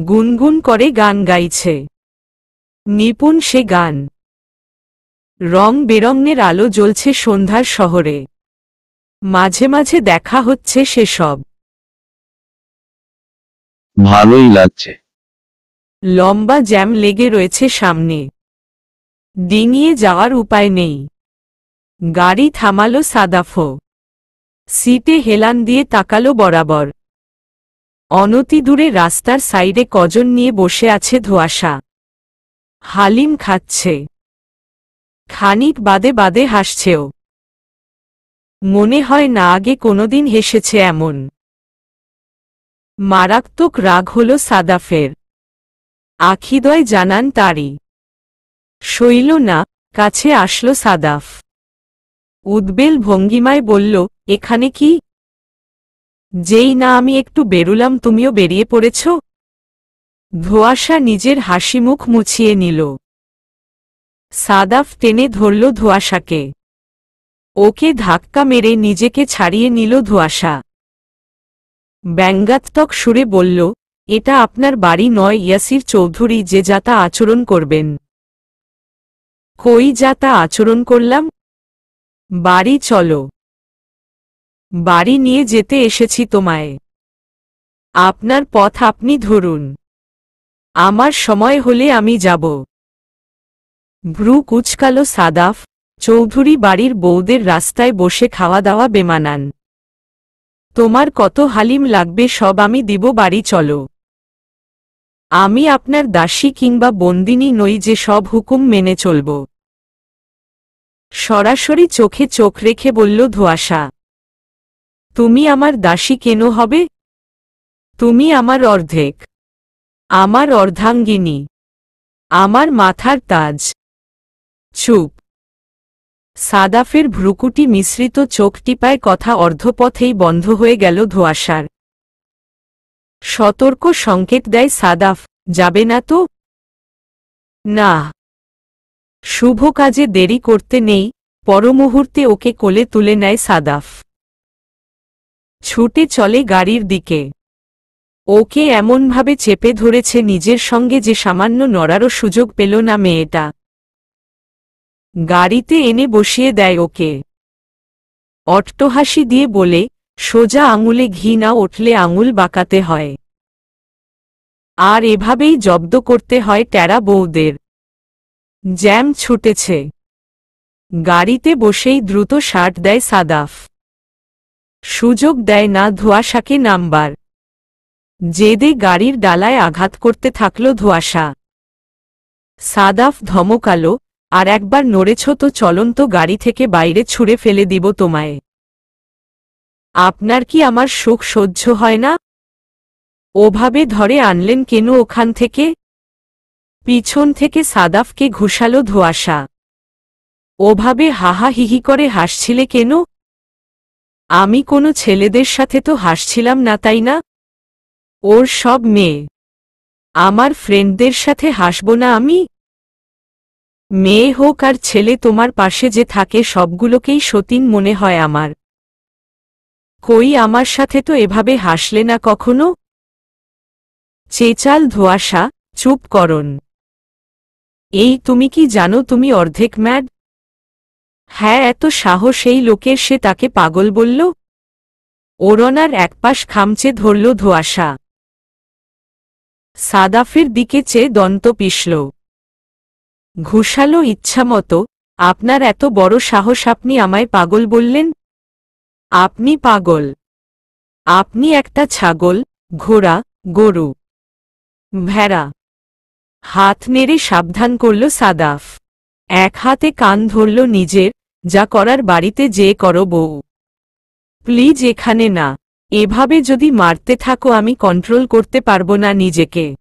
গুনগুন করে গান গাইছে। নিপুণ সে গান। রং বেরঙের আলো জ্বলছে সন্ধ্যার শহরে। মাঝে মাঝে দেখা হচ্ছে সেসব। ভালোই লাগছে। লম্বা জ্যাম লেগে রয়েছে সামনে। ডিঙিয়ে যাওয়ার উপায় নেই। গাড়ি থামালো সাদাফও। সিটে হেলান দিয়ে তাকালো বরাবর। অনতিদূরে রাস্তার সাইডে কজন নিয়ে বসে আছে ধোঁয়াশা। হালিম খাচ্ছে। খানিক বাদে বাদে হাসছেও। মনে হয় না আগে কোনোদিন হেসেছে এমন। মারাত্মক রাগ হল সাদাফের। আখিদয় জানান তারই। সইল না, কাছে আসলো সাদাফ। উদ্বেল ভঙ্গিমায় বলল, এখানে কি? যেই না আমি একটু বেরুলাম তুমিও বেরিয়ে পড়েছ। ধোঁয়াশা নিজের হাসিমুখ মুছিয়ে নিল। সাদাফ টেনে ধরল ধোঁয়াশাকে। ওকে ধাক্কা মেরে নিজেকে ছাড়িয়ে নিল ধোঁয়াশা। ব্যঙ্গাত্মক সুরে বলল, এটা আপনার বাড়ি নয় ইয়াসির চৌধুরী যে যাতা আচরণ করবেন। কই যাতা আচরণ করলাম? বাড়ি চলো। বাড়ি নিয়ে যেতে এসেছি তোমায়। আপনার পথ আপনি ধরুন। আমার সময় হলে আমি যাব। ভ্রু কুচকালো সাদাফ। চৌধুরী বাড়ির বউদের রাস্তায় বসে খাওয়া দাওয়া বেমানান। তোমার কত হালিম লাগবে সব আমি দিব, বাড়ি চলো। আমি আপনার দাসী কিংবা বন্দিনী নই যে সব হুকুম মেনে চলব। সরাসরি চোখে চোখ রেখে বলল ধোঁয়াশা। তুমি আমার দাসী কেন হবে? তুমি আমার অর্ধেক। আমার অর্ধাঙ্গিনী। আমার মাথার তাজ। চুপ। সাদাফের ভ্রুকুটি মিশ্রিত চোখ টিপায় কথা অর্ধপথেই বন্ধ হয়ে গেল ধোঁয়াশার। সতর্ক সংকেত দেয় সাদাফ, যাবে না তো? না। শুভ কাজে দেরি করতে নেই। পরমুহূর্তে ওকে কোলে তুলে নেয় সাদাফ। ছুটে চলে গাড়ির দিকে। ওকে এমনভাবে চেপে ধরেছে নিজের সঙ্গে যে সামান্য নড়ারও সুযোগ পেল না মেয়েটা। গাড়িতে এনে বসিয়ে দেয় ওকে। অট্টহাসি দিয়ে বলে, সোজা আঙুলে ঘি না উঠলে আঙুল বাঁকাতে হয়। আর এভাবেই জব্দ করতে হয় টেরা বউদের। জ্যাম ছুটেছে। গাড়িতে বসেই দ্রুত শার্ট দেয় সাদাফ। সুযোগ দেয় না ধোঁয়াশাকে নামবার। জেদে গাড়ির ডালায় আঘাত করতে থাকল ধোঁয়াশা। সাদাফ ধমকালো, আর একবার নড়েছ তো চলন্ত গাড়ি থেকে বাইরে ছুঁড়ে ফেলে দিব তোমায়। আপনার কি আমার সুখ সহ্য হয় না? ওভাবে ধরে আনলেন কেন ওখান থেকে? পিছন থেকে সাদাফকে ঘুষালো ধোঁয়াশা। ওভাবে হাহা হিহি করে হাসছিলে কেন? আমি কোনো ছেলেদের সাথে তো হাসছিলাম না, তাই না? ওর সব মেয়ে। আমার ফ্রেন্ডদের সাথে হাসব না আমি? মেয়ে হোক আর ছেলে, তোমার পাশে যে থাকে সবগুলোকেই সতীন মনে হয় আমার। কই, আমার সাথে তো এভাবে হাসলে না কখনো। চেঁচাল ধোঁয়াশা, চুপ করন। এই তুমি কি জানো তুমি অর্ধেক ম্যাড? হ্যাঁ, এত সাহস এই লোকের, সে তাকে পাগল বলল? ওড়নার একপাশ খামচে ধরল ধোঁয়াশা। সাদাফের দিকে চেয়ে দন্ত পিষল। ঘুষালো ইচ্ছামতো, আপনার এত বড় সাহস, আপনি আমায় পাগল বললেন? আপনি পাগল? আপনি একটা ছাগল, ঘোড়া, গরু, ভেড়া। হাত নেড়ে সাবধান করল সাদাফ। এক হাতে কান ধরল নিজের, যা করার বাড়িতে যেয়ে করো বউ। প্লিজ এখানে না। এভাবে যদি মারতে থাকো আমি কন্ট্রোল করতে পারবো না নিজেকে।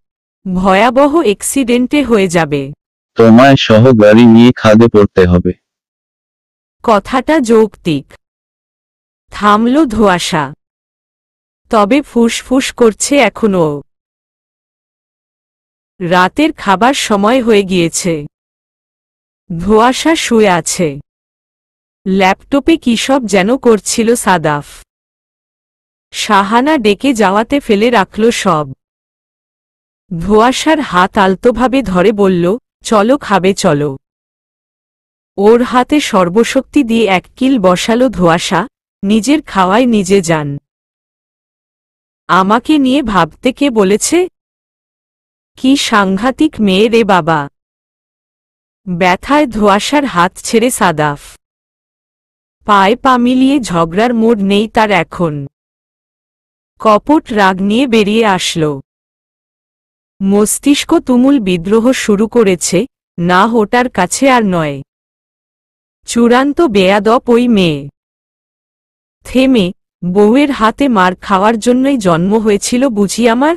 ভয়াবহ অ্যাক্সিডেন্টে হয়ে যাবে। তোমায় সহ গাড়ি নিয়ে খাদে পড়তে হবে। কথাটা যৌক্তিক। থামল ধোঁয়াশা। তবে ফুসফুস করছে এখনো। রাতের খাবার সময় হয়ে গিয়েছে। ধোঁয়াশা শুয়ে আছে। ল্যাপটপে কী সব যেন করছিল সাদাফ। শাহানা ডেকে যাওয়াতে ফেলে রাখল সব। ধোঁয়াশার হাত আলতোভাবে ধরে বলল, চলো খাবে চলো। ওর হাতে সর্বশক্তি দিয়ে এক কিল বসালো ধোঁয়াশা, নিজের খাওয়ায় নিজে যান। আমাকে নিয়ে ভাবতে কে বলেছে? কি সাংঘাতিক মেয়ে রে বাবা। ব্যথায় ধোঁয়াশার হাত ছেড়ে সাদাফ। পায়ে পা মিলিয়ে ঝগড়ার মোড় নেই তার এখন। কপট রাগ নিয়ে বেরিয়ে আসল। মস্তিষ্ক তুমুল বিদ্রোহ শুরু করেছে, না ওটার কাছে আর নয়। চূড়ান্ত বেয়াদব ওই মেয়ে। থেমে, বউয়ের হাতে মার খাওয়ার জন্যই জন্ম হয়েছিল বুঝি আমার?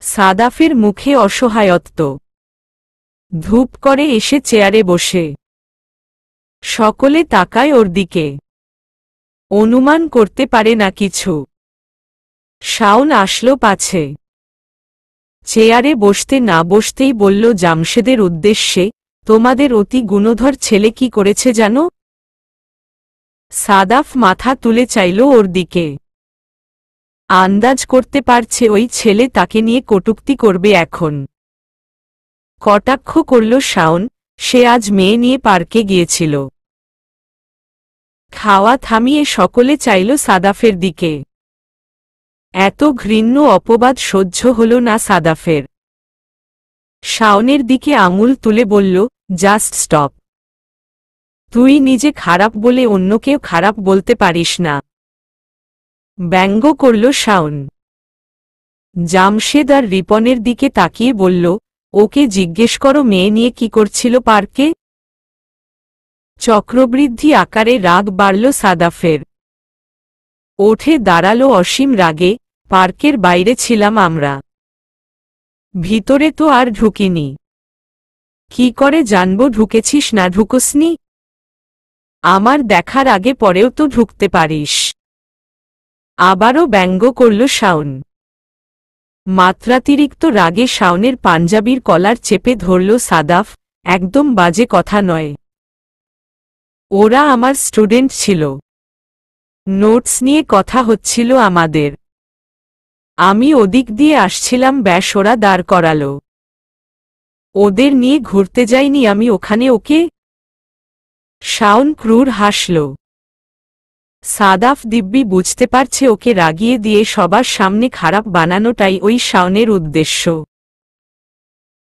সাদাফের মুখে অসহায়ত্ব। ধূপ করে এসে চেয়ারে বসে। সকলে তাকায় ওর দিকে। অনুমান করতে পারে না কিছু। শাওন আসলো পাছে। চেয়ারে বসতে না বসতেই বলল জামশেদের উদ্দেশ্যে, তোমাদের অতি গুণধর ছেলে কি করেছে জানো? সাদাফ মাথা তুলে চাইল ওর দিকে। আন্দাজ করতে পারছে ওই ছেলে তাকে নিয়ে কটূক্তি করবে এখন। কটাক্ষ করল শাওন, সে আজ মেয়ে নিয়ে পার্কে গিয়েছিল। খাওয়া থামিয়ে সকলে চাইল সাদাফের দিকে। এত ঘৃণ্য অপবাদ সহ্য হল না সাদাফের। শাওনের দিকে আঙুল তুলে বলল, জাস্ট স্টপ। তুই নিজে খারাপ বলে অন্যকেও খারাপ বলতে পারিস না। ব্যঙ্গ করল শাওন। জামশেদ আর রিপনের দিকে তাকিয়ে বলল, ওকে জিজ্ঞেস করো মেয়ে নিয়ে কি করছিল পার্কে। চক্রবৃদ্ধি আকারে রাগ বাড়ল সাদাফের। ওঠে দাঁড়ালো অসীম রাগে, পার্কের বাইরে ছিলাম আমরা। ভিতরে তো আর ঢুকিনি। কি করে জানবো ঢুকেছিস না ঢুকোসনি? আমার দেখার আগে পরেও তো ঢুকতে পারিস। আবারও ব্যঙ্গ করল শাওন। মাত্রাতিরিক্ত রাগে শাওনের পাঞ্জাবির কলার চেপে ধরল সাদাফ, একদম বাজে কথা নয়। ওরা আমার স্টুডেন্ট ছিল। নোটস নিয়ে কথা হচ্ছিল আমাদের। আমি ওদিক দিয়ে আসছিলাম, ব্যাস ওরা দাঁড় করালো। ওদের নিয়ে ঘুরতে যাইনি আমি ওখানে ওকে। শাওন ক্রূর হাসল। সাদাফ দিব্যি বুঝতে পারছে ওকে রাগিয়ে দিয়ে সবার সামনে খারাপ বানানোটাই ওই শাওনের উদ্দেশ্য।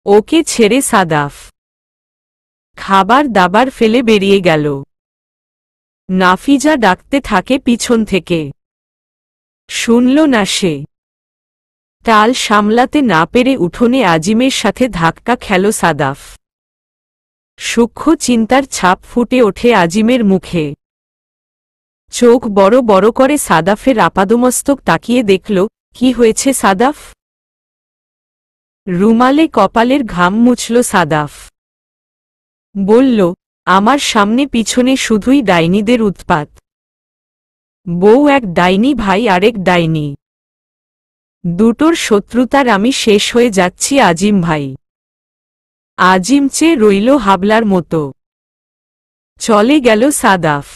ওকে ছেড়ে সাদাফ খাবার দাবার ফেলে বেরিয়ে গেল। নাফিজা ডাকতে থাকে পিছন থেকে। শুনল না সে। টাল সামলাতে না পেরে উঠোনে আজিমের সাথে ধাক্কা খেল সাদাফ। সূক্ষ্ম চিন্তার ছাপ ফুটে ওঠে আজিমের মুখে। চোখ বড় বড় করে সাদাফের আপাদমস্তক তাকিয়ে দেখল, কি হয়েছে সাদাফ? রুমালে কপালের ঘাম মুছল সাদাফ। বলল, আমার সামনে পিছনে শুধুই ডাইনিদের উৎপাত। বউ এক ডাইনি, ভাই আরেক ডাইনি। দুটোর শত্রুতার আমি শেষ হয়ে যাচ্ছি আজিম ভাই। আজিম চেয়ে রইল হাবলার মতো। চলে গেল সাদাফ।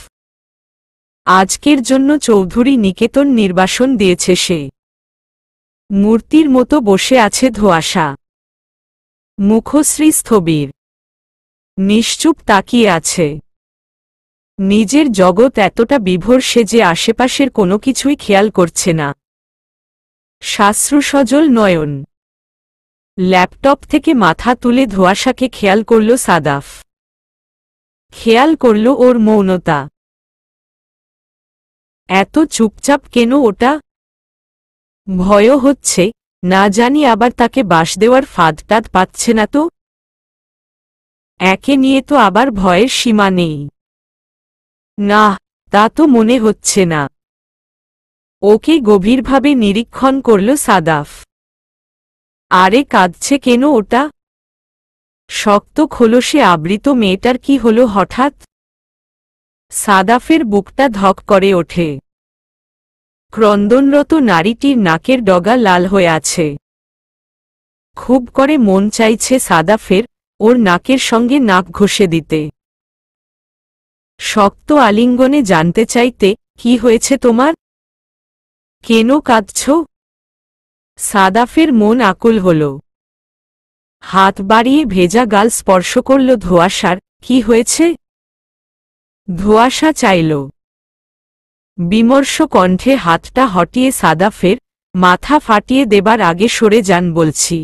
আজকের জন্য চৌধুরী নিকেতন নির্বাসন দিয়েছে সে। মূর্তির মতো বসে আছে ধোঁয়াশা। মুখশ্রী স্থবির, নিশ্চুপ তাকিয়ে আছে। নিজের জগৎ এতটা বিভোর সে যে আশেপাশের কোনো কিছুই খেয়াল করছে না। শ্বাশ্রুসজল নয়ন। ল্যাপটপ থেকে মাথা তুলে ধোঁয়াশাকে খেয়াল করল সাদাফ। খেয়াল করল ওর মৌনতা। এত চুপচাপ কেন ওটা? ভয়ও হচ্ছে, না জানি আবার তাকে বাস দেওয়ার ফাঁদটাদ পাচ্ছে না তো। একে নিয়ে তো আবার ভয়ের সীমা নেই। না, তা তো মনে হচ্ছে না। ওকে গভীরভাবে নিরীক্ষণ করল সাদাফ। আরে কাঁদছে কেন ওটা? শক্ত খোলসে আবৃত মেয়েটার কি হলো হঠাৎ? সাদাফের বুকটা ধক করে ওঠে। ক্রন্দনরত নারীটির নাকের ডগা লাল হয়ে আছে। খুব করে মন চাইছে সাদাফের ওর নাকের সঙ্গে নাক ঘষে দিতে। শক্ত আলিঙ্গনে জানতে চাইতে, কি হয়েছে তোমার? কেন কাঁদছ? সাদাফের মন আকুল হল। হাত বাড়িয়ে ভেজা গাল স্পর্শ করল ধোঁয়াশার। কি হয়েছে? ধোঁয়াশা চাইল। বিমর্ষ কণ্ঠে হাতটা হটিয়ে সাদাফের মাথা ফাটিয়ে দেবার আগে সরে যান বলছি।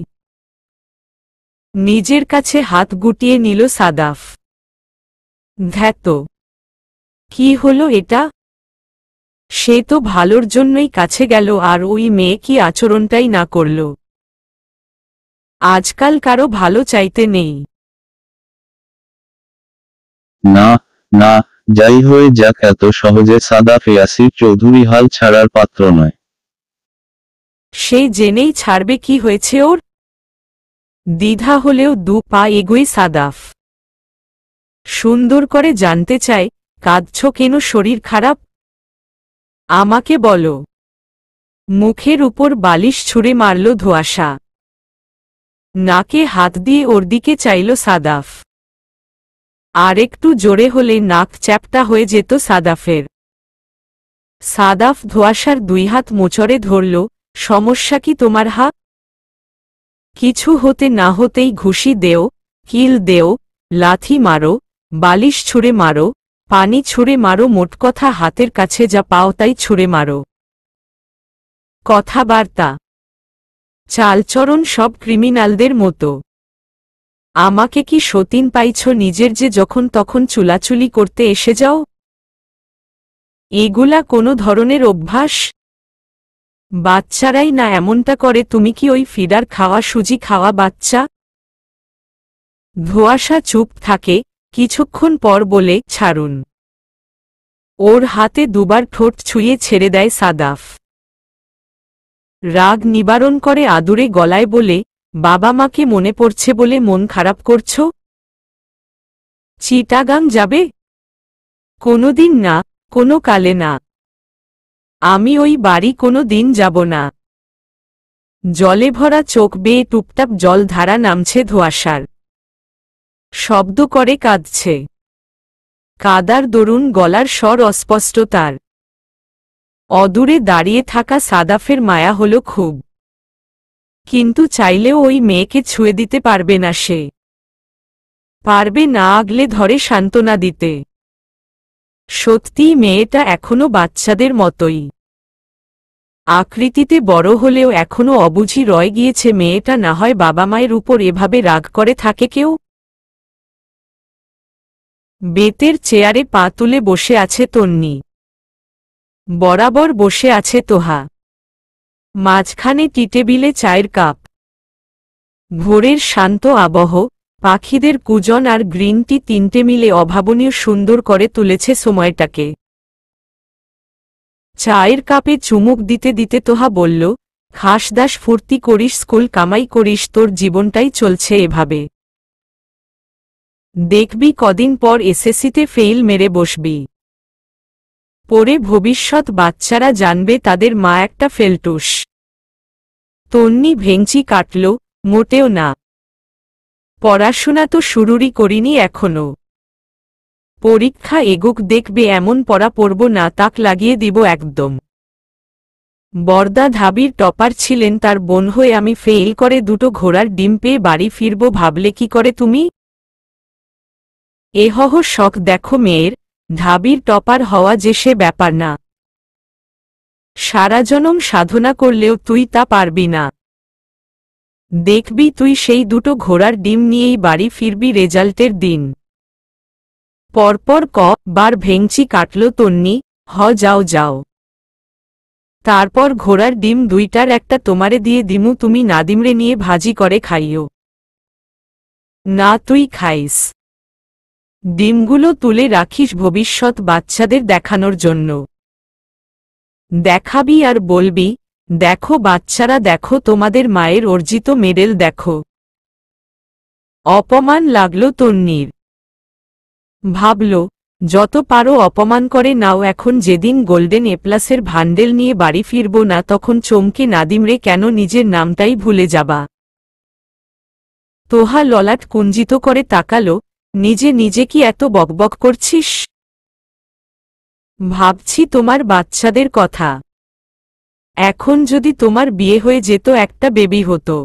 নিজের কাছে হাত গুটিয়ে নিল সাদাফ। ধ্যাত, কি হলো এটা? সে তো ভালোর জন্যই কাছে গেল, আর ওই মেয়ে কি আচরণটাই না করল। আজকাল কারো ভালো চাইতে নেই। না না, যাই হয়ে যাক এত সহজে সাদাফ ইয়াসির চৌধুরী হাল ছাড়ার পাত্র নয়। সে জেনেই ছাড়বে কি হয়েছে ওর। দ্বিধা হলেও দু পা এগোয় সাদাফ। সুন্দর করে জানতে চায়, কাঁদছ কেন? শরীর খারাপ? আমাকে বলো। মুখের উপর বালিশ ছুঁড়ে মারল ধোঁয়াশা। নাকে হাত দিয়ে ওর দিকে চাইল সাদাফ। আর একটু জোরে হলে নাক চ্যাপ্টা হয়ে যেত সাদাফের। সাদাফ ধোঁয়াশার দুই হাত মোচড়ে ধরল। সমস্যা কি তোমার? হা? কিছু হতে না হতেই ঘুষি দেও, কিল দেও, লাথি মারো, বালিশ ছুঁড়ে মারো, পানি ছুঁড়ে মারো, মোটকথা হাতের কাছে যা পাও তাই ছুঁড়ে মারো। কথাবার্তা, চালচরণ সব ক্রিমিনালদের মতো। আমাকে কি সতীন পাইছ নিজের যে যখন তখন চুলাচুলি করতে এসে যাও? এগুলা কোনো ধরনের অভ্যাস? বাচ্চারাই না এমনটা করে, তুমি কি ওই ফিডার খাওয়া সুজি খাওয়া বাচ্চা? ধোঁয়াশা চুপ থাকে, কিছুক্ষণ পর বলে, ছাড়ুন। ওর হাতে দুবার ঠোঁট ছুঁয়ে ছেড়ে দেয় সাদাফ। রাগ নিবারণ করে আদুরে গলায় বলে, বাবা মাকে মনে পড়ছে বলে মন খারাপ করছ? চিটাগাং যাবে? কোনোদিন না, কোনো কালে না। আমি ওই বাড়ি কোনো দিন যাব না। জলে ভরা চোখ বেয়ে টুপটাপ জল ধারা নামছে ধোঁয়াশার। শব্দ করে কাঁদছে। কাদার দরুন গলার স্বর অস্পষ্ট তার। অদূরে দাঁড়িয়ে থাকা সাদাফের মায়া হল খুব। কিন্তু চাইলেও ওই মেয়েকে ছুঁয়ে দিতে পারবে না সে। পারবে না আগলে ধরে সান্ত্বনা দিতে। সত্যিই মেয়েটা এখনো বাচ্চাদের মতোই। আকৃতিতে বড় হলেও এখনো অবুঝি রয়ে গিয়েছে মেয়েটা। না হয় বাবা মায়ের উপর এভাবে রাগ করে থাকে কেউ? বেতের চেয়ারে পা তুলে বসে আছে তন্নি। বরাবর বসে আছে তোহা। মাঝখানে টিটেবিলে চায়ের কাপ। ভোরের শান্ত আবহ, পাখিদের কুজন আর গ্রিন টি তিনটে মিলে অভাবনীয় সুন্দর করে তুলেছে সময়টাকে। চায়ের কাপে চুমুক দিতে দিতে তোহা বলল, খাসদাস ফুর্তি করিস, স্কুল কামাই করিস, তোর জীবনটাই চলছে এভাবে। দেখবি কদিন পর এসএসসিতে ফেইল মেরে বসবি। পরে ভবিষ্যৎ বাচ্চারা জানবে তাদের মা একটা ফেলটুস। তন্নি ভেঙচি কাটল, মোটেও না। পড়াশোনা তো শুরুই করিনি এখনো। পরীক্ষা এগুক, দেখবে এমন পড়া পড়ব না, তাক লাগিয়ে দিব একদম। বরদা ঢাবির টপার ছিলেন, তার বোন হয়ে আমি ফেইল করে দুটো ঘোড়ার ডিম পেয়ে বাড়ি ফিরব ভাবলে কি করে তুমি? এহহ শখ দেখো মেয়ের, ঢাবির টপার হওয়া যে সে ব্যাপার না। সারা জনম সাধনা করলেও তুই তা পারবি না। দেখবি তুই সেই দুটো ঘোড়ার ডিম নিয়েই বাড়ি ফিরবি রেজাল্টের দিন। পরপর বার ভেঙচি কাটল তন্নি। যাও যাও। তারপর ঘোড়ার ডিম দুইটার একটা তোমারে দিয়ে দিমু, তুমি নাদিমরে নিয়ে ভাজি করে খাইও। না তুই খাইস। ডিমগুলো তুলে রাখিস ভবিষ্যৎ বাচ্চাদের দেখানোর জন্য। দেখাবি আর বলবি, দেখো বাচ্চারা, দেখো তোমাদের মায়ের অর্জিত মেডেল দেখো। অপমান লাগল তন্নির। ভাবল, যত পারো অপমান করে নাও, এখন যেদিন গোল্ডেন এপ্লাসের ভান্ডেল নিয়ে বাড়ি ফিরব না, তখন চমকে নাদিমরে কেন নিজের নামটাই ভুলে যাবা। তোহা ললাট কুঞ্জিত করে তাকালো, নিজে নিজে কি এত বকবক করছিস? ভাবছি তোমার বাচ্চাদের কথা। এখন যদি তোমার বিয়ে হয়ে যেত, একটা বেবি হতো,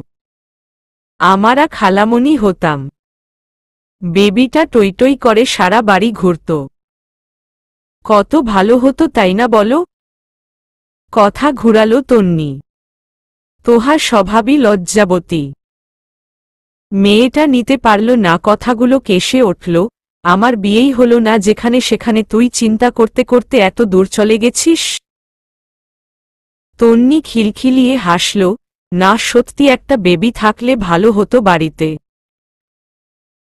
আমারা খালামণি হতাম। বেবিটা টইটই করে সারা বাড়ি ঘুরত। কত ভালো হতো তাই না বলো? কথা ঘুরালো তন্নি। তোহা স্বভাবই লজ্জাবতী। মেয়েটা নিতে পারল না, কথাগুলো কেসে উঠল। আমার বিয়েই হলো না যেখানে সেখানে তুই চিন্তা করতে করতে এত দূর চলে গেছিস। তন্নি খিলখিলিয়ে হাসল, না সত্যি একটা বেবি থাকলে ভালো হতো বাড়িতে।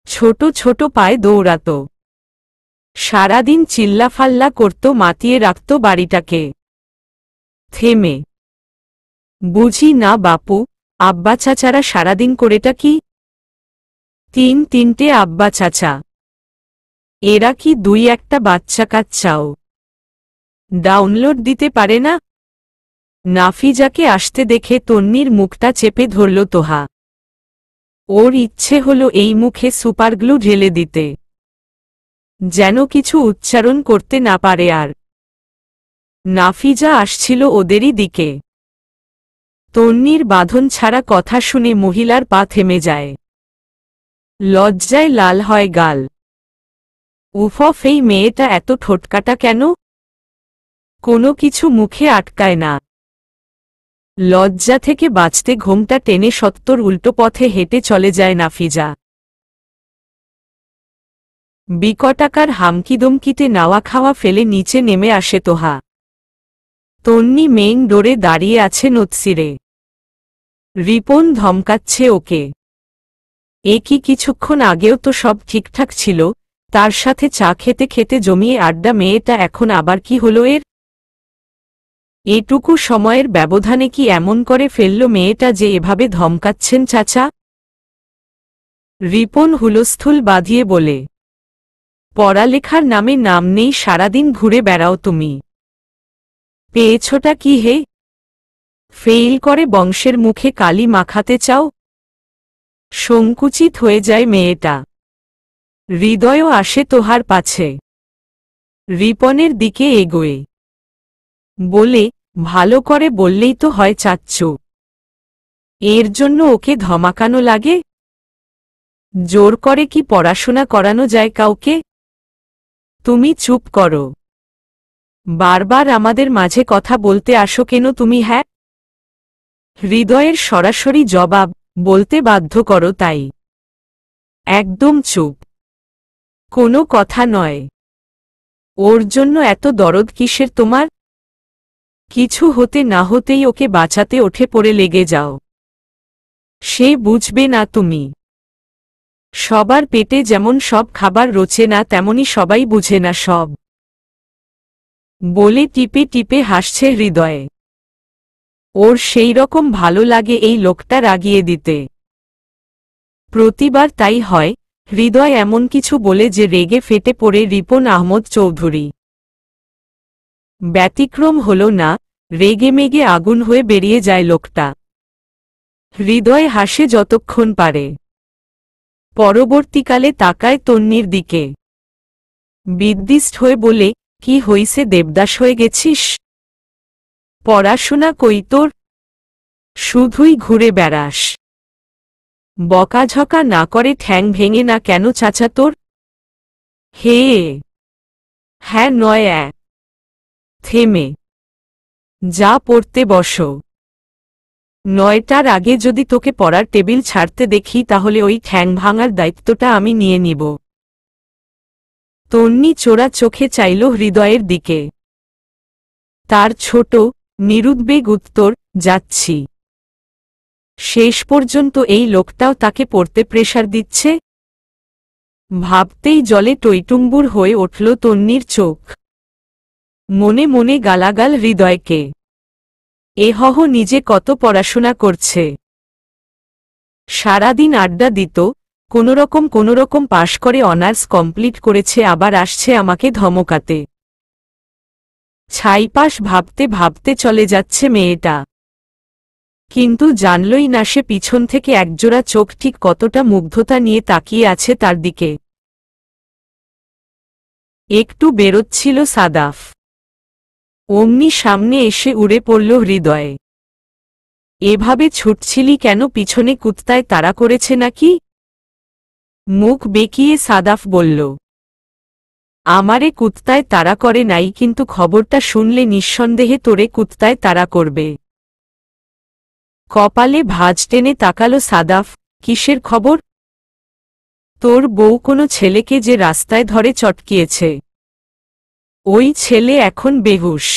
ছোট ছোট পায়ে দৌড়াত, সারাদিন চিল্লাফাল্লা করত, মাতিয়ে রাখত বাড়িটাকে। থেমে, বুঝি না বাপু, আব্বা চাচারা সারাদিন করেটা কি? তিনটে আব্বা চাচা, এরা কি দুই একটা বাচ্চা কাচ্চাও ডাউনলোড দিতে পারে না? নাফিজাকে আসতে দেখে তন্নির মুখটা চেপে ধরল তোহা। ওর ইচ্ছে হলো এই মুখে সুপারগ্লু ঢেলে দিতে, যেন কিছু উচ্চারণ করতে না পারে আর। নাফিজা আসছিল ওদেরই দিকে। তন্নির বাঁধন ছাড়া কথা শুনে মহিলার পা থেমে যায়। লজ্জায় লাল হয় গাল। উফ, এই মেয়েটা এত ঠোঁটকাটা কেন? কোনো কিছু মুখে আটকায় না। লজ্জা থেকে বাঁচতে ঘোমটা টেনে সত্তর উল্টো পথে হেঁটে চলে যায় নাফিজা। বিকটাকার হামকিদমকিতে নাওয়া খাওয়া ফেলে নিচে নেমে আসে তোহা। তন্নি মেইন ডোরে দাঁড়িয়ে আছে নতসিরে। রিপন ধমকাচ্ছে ওকে। কি কিছুক্ষণ আগেও তো সব ঠিকঠাক ছিল, তার সাথে চা খেতে খেতে জমিয়ে আড্ডা, মেয়েটা এখন আবার কি হলো এর? এটুকু সময়ের ব্যবধানে কি এমন করে ফেলল মেয়েটা যে এভাবে ধমকাচ্ছেন চাচা? রিপন হুলস্থুল বাঁধিয়ে বলে, পড়ালেখার নামে নাম নেই, সারাদিন ঘুরে বেড়াও তুমি। পেয়েছটা কি হে? ফেইল করে বংশের মুখে কালি মাখাতে চাও? সংকুচিত হয়ে যায় মেয়েটা। হৃদয়ও আসে তোহার পাছে। রিপনের দিকে এগোয়ে বলে, ভালো করে বললেই তো হয় চাচ্চু, এর জন্য ওকে ধমাকানো লাগে? জোর করে কি পড়াশোনা করানো যায় কাউকে? তুমি চুপ করো। বারবার আমাদের মাঝে কথা বলতে আসো কেন তুমি? হ্যাঁ, হৃদয়ের সরাসরি জবাব, বলতে বাধ্য করো তাই। একদম চুপ, কোনো কথা নয়। ওর জন্য এত দরদ কিসের তোমার? কিছু হতে না হতেই ওকে বাঁচাতে উঠে পড়ে লেগে যাও। সে বুঝবে না তুমি। সবার পেটে যেমন সব খাবার রোচে না, তেমনি সবাই বুঝে না সব। বলে টিপে টিপে হাসছে হৃদয়ে। ওর সেই রকম ভালো লাগে এই লোকটা রাগিয়ে দিতে। প্রতিবার তাই হয়, হৃদয় এমন কিছু বলে যে রেগে ফেটে পড়ে রিপন আহমদ চৌধুরী। ব্যতিক্রম হল না, রেগেমেগে আগুন হয়ে বেরিয়ে যায় লোকটা। হৃদয় হাসে যতক্ষণ পারে। পরবর্তীকালে তাকায় তন্নির দিকে, বিদ্বিষ্ট হয়ে বলে, কি হইছে দেবদাস হয়ে গেছিস? পড়াশোনা কই তোর? শুধুই ঘুরে বেড়াস। বকাঝকা না করে ঠ্যাং ভেঙে না কেন চাচা তোর? হে হ্যাঁ নয় থেমে যা পড়তে বসো। 9টার আগে যদি তোকে পড়ার টেবিল ছাড়তে দেখি তাহলে ওই ঠ্যাং ভাঙার দায়িত্বটা আমি নিয়ে নিব। তন্নি চোরা চোখে চাইল হৃদয়ের দিকে। তার ছোট নিরুদ্বেগ উত্তর, যাচ্ছি। শেষ পর্যন্ত এই লোকটাও তাকে পড়তে প্রেসার দিচ্ছে। ভাবতেই জলে টইটুম্বুর হয়ে উঠল তন্নির চোখ। মনে মনে গালাগাল হৃদয়কে। এহহ নিজে কত পড়াশোনা করছে। সারাদিন আড্ডা দিত, কোনোরকম পাশ করে অনার্স কমপ্লিট করেছে, আবার আসছে আমাকে ধমকাতে। ছাইপাশ ভাবতে ভাবতে চলে যাচ্ছে মেয়েটা। কিন্তু জানলই না সে পিছন থেকে একজোড়া চোখ ঠিক কতটা মুগ্ধতা নিয়ে তাকিয়ে আছে তার দিকে। একটু বেরোচ্ছিল সাদাফ, অমনি সামনে এসে উড়ে পড়ল হৃদয়ে। এভাবে ছুটছিলি কেন? পিছনে কুত্তায় তাড়া করেছে নাকি? মুখ বেঁকিয়ে সাদাফ বলল, আমারে কুত্তায় তাড়া করে নাই, কিন্তু খবরটা শুনলে নিঃসন্দেহে তোরে কুত্তায় তাড়া করবে। কপালে ভাঁজ টেনে তাকালো সাদাফ, কিসের খবর? তোর বউ কোনো ছেলেকে যে রাস্তায় ধরে চটকিয়েছে, ওই ছেলে এখন বেহুশ।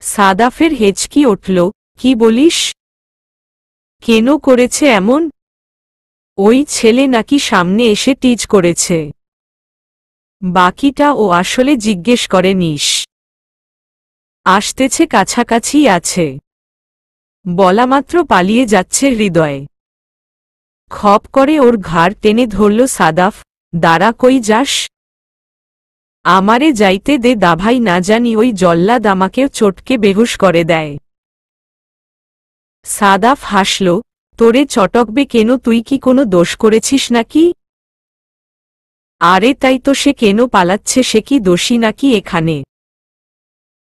সাদাফের হেঁচকি উঠল, কি বলিস? কেন করেছে এমন? ওই ছেলে নাকি সামনে এসে টিজ করেছে। বাকিটা ও আসলে জিজ্ঞেস করে নিস। আসতেছে, কাছাকাছি আছে। বলামাত্র পালিয়ে যাচ্ছে হৃদয়। খপ করে ওর ঘাড় টেনে ধরল সাদাফ, দাঁড়া, কই যাস? আমারে যাইতে দে দাভাই, না জানি ওই জল্লাদ আমাকেও চটকে বেহুশ করে দেয়। সাদাফ হাসল, তোরে চটকবে কেন? তুই কি কোনো দোষ করেছিস নাকি? আরে তাই তো, সে কেন পালাচ্ছে? সে কি দোষী নাকি এখানে?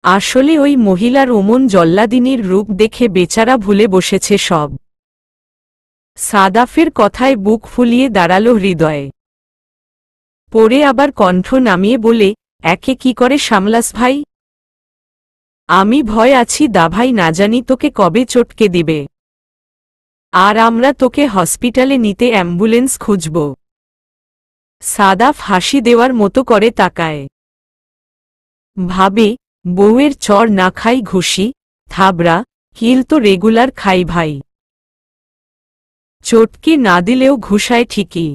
আসলে ওই মহিলার ওমন জল্লাদিনীর রূপ দেখে বেচারা ভুলে বসেছে সব। সাদাফের কথায় বুক ফুলিয়ে দাঁড়াল হৃদয়ে। পরে আবার কণ্ঠ নামিয়ে বলে, একে কি করে সামলাস ভাই? আমি ভয় আছি দাভাই, না জানি তোকে কবে চটকে দিবে। আর আমরা তোকে হসপিটালে নিতে অ্যাম্বুলেন্স খুঁজব। সাদাফ হাসি দেওয়ার মতো করে তাকায়। ভাবে, বউয়ের চর না খাই ঘুষি, থাবড়া, কিল তো রেগুলার খাই ভাই। চটকে না দিলেও ঘুষায় ঠিকই।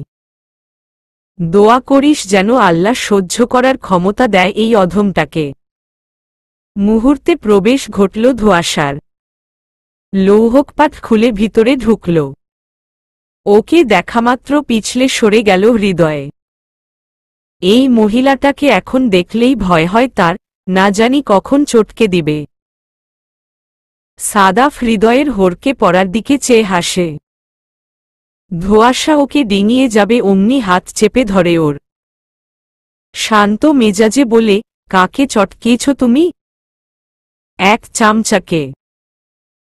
দোয়া করিস যেন আল্লাহ সহ্য করার ক্ষমতা দেয় এই অধমটাকে। মুহূর্তে প্রবেশ ঘটল ধোঁয়াশার। লৌহকপাট খুলে ভিতরে ঢুকল। ওকে দেখামাত্র পিছলে সরে গেল হৃদয়ে। এই মহিলাটাকে এখন দেখলেই ভয় হয় তার, না জানি কখন চটকে দিবে। সাদাফ হৃদয়ের হড়কে পড়ার দিকে চেয়ে হাসে। ধোঁয়াশা ওকে ডিঙিয়ে যাবে অমনি হাত চেপে ধরে ওর। শান্ত মেজাজে বলে, কাকে চটকিয়েছ তুমি? এক চামচাকে।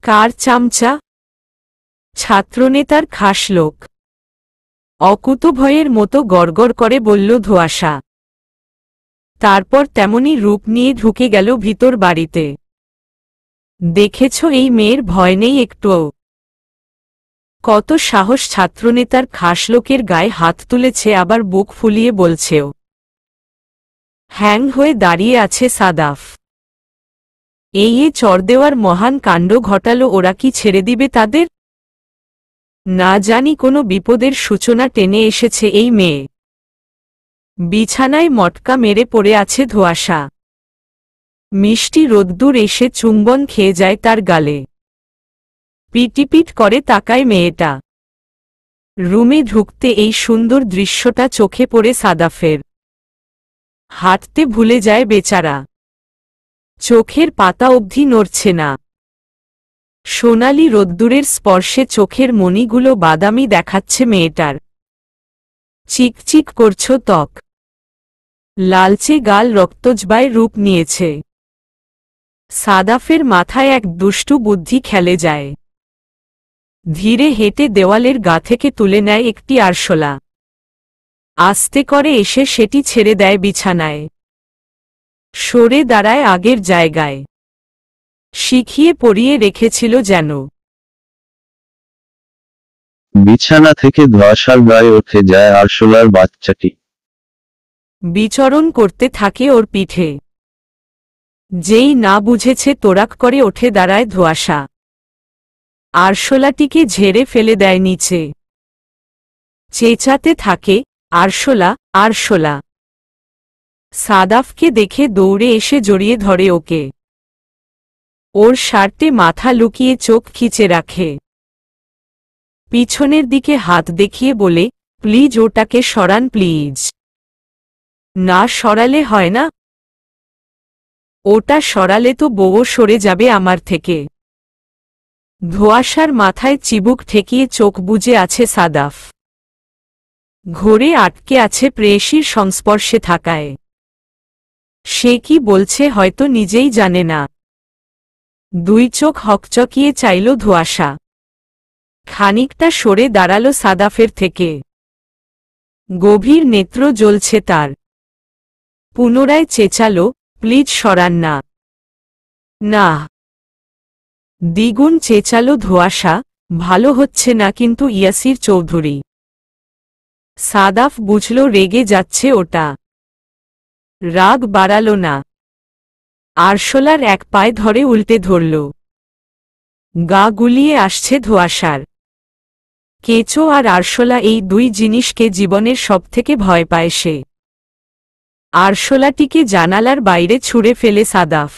কার চামচা? ছাত্রনেতার খাস লোক। অকুতভয়ের মতো গড়গড় করে বলল ধোঁয়াশা। তারপর তেমনি রূপ নিয়ে ঢুকে গেল ভিতর বাড়িতে। দেখেছ এই মেয়ের ভয় নেই একটুও। কত সাহস, ছাত্রনেতার খাস লোকের গায়ে হাত তুলেছে, আবার বুক ফুলিয়ে বলছেও। হ্যাং হয়ে দাঁড়িয়ে আছে সাদাফ। এই চর দেওয়ার মহান কাণ্ড ঘটালো, ওরা কি ছেড়ে দিবে তাদের? না জানি কোনো বিপদের সূচনা টেনে এসেছে এই মেয়ে। বিছানায় মটকা মেরে পড়ে আছে ধোঁয়াশা। মিষ্টি রোদ্দুর এসে চুম্বন খেয়ে যায় তার গালে। পিটিপিট করে তাকায় মেয়েটা। রুমে ঢুকতে এই সুন্দর দৃশ্যটা চোখে পড়ে সাদাফের। হাঁটতে ভুলে যায় বেচারা। চোখের পাতা অবধি নড়ছে না। সোনালি রোদ্দুরের স্পর্শে চোখের মণিগুলো বাদামি দেখাচ্ছে মেয়েটার। চিকচিক করছ ত্বক। লালচে গাল রক্তজবায় রূপ নিয়েছে। সাদাফের মাথায় এক দুষ্টু বুদ্ধি খেলে যায়। ধীরে হেঁটে দেওয়ালের গা থেকে তুলে নেয় একটি আরশোলা। আস্তে করে এসে সেটি ছেড়ে দেয় বিছানায়। সরে দাঁড়ায় আগের জায়গায়। শিখিয়ে পরিয়ে রেখেছিল যেন। বিছানা থেকে ধোঁয়াশার গায়ে উঠে যায় আরশোলার বাচ্চাটি। বিচরণ করতে থাকে ওর পিঠে। যেই না বুঝেছে তোরাক করে ওঠে দাঁড়ায় ধোঁয়াশা। আরশোলাটিকে ঝেড়ে ফেলে দেয় নিচে। চেঁচাতে থাকে, আরশোলা, আরশোলা। সাদাফকে দেখে দৌড়ে এসে জড়িয়ে ধরে ওকে। ওর শার্টে মাথা লুকিয়ে চোখ খিচে রাখে। পিছনের দিকে হাত দেখিয়ে বলে, প্লিজ ওটাকে সরান প্লিজ। না সরালে হয় না? ওটা সরালে তো বউও সরে যাবে আমার থেকে। ধোঁয়াশার মাথায় চিবুক ঠেকিয়ে চোখ বুজে আছে সাদাফ। ঘোরে আটকে আছে প্রেয়সীর সংস্পর্শে থাকায়। সে কি বলছে হয়তো নিজেই জানে না। দুই চোখ হকচকিয়ে চাইল ধোঁয়াশা। খানিকটা সরে দাঁড়ালো সাদাফের থেকে। গভীর নেত্র জ্বলছে তার। পুনরায় চেঁচালো, প্লিজ সরান না। না। দ্বিগুণ চেঁচালো ধোঁয়াশা, ভালো হচ্ছে না কিন্তু ইয়াসির চৌধুরী। সাদাফ বুঝল রেগে যাচ্ছে ওটা। রাগ বাড়াল না। আরশোলার এক পায়ে ধরে উল্টে ধরল। গা গুলিয়ে আসছে ধোঁয়াশার। কেঁচো আর আরশোলা এই দুই জিনিসকে জীবনের সবথেকে ভয় পায় সে। আরশোলাটিকে জানালার বাইরে ছুঁড়ে ফেলে সাদাফ।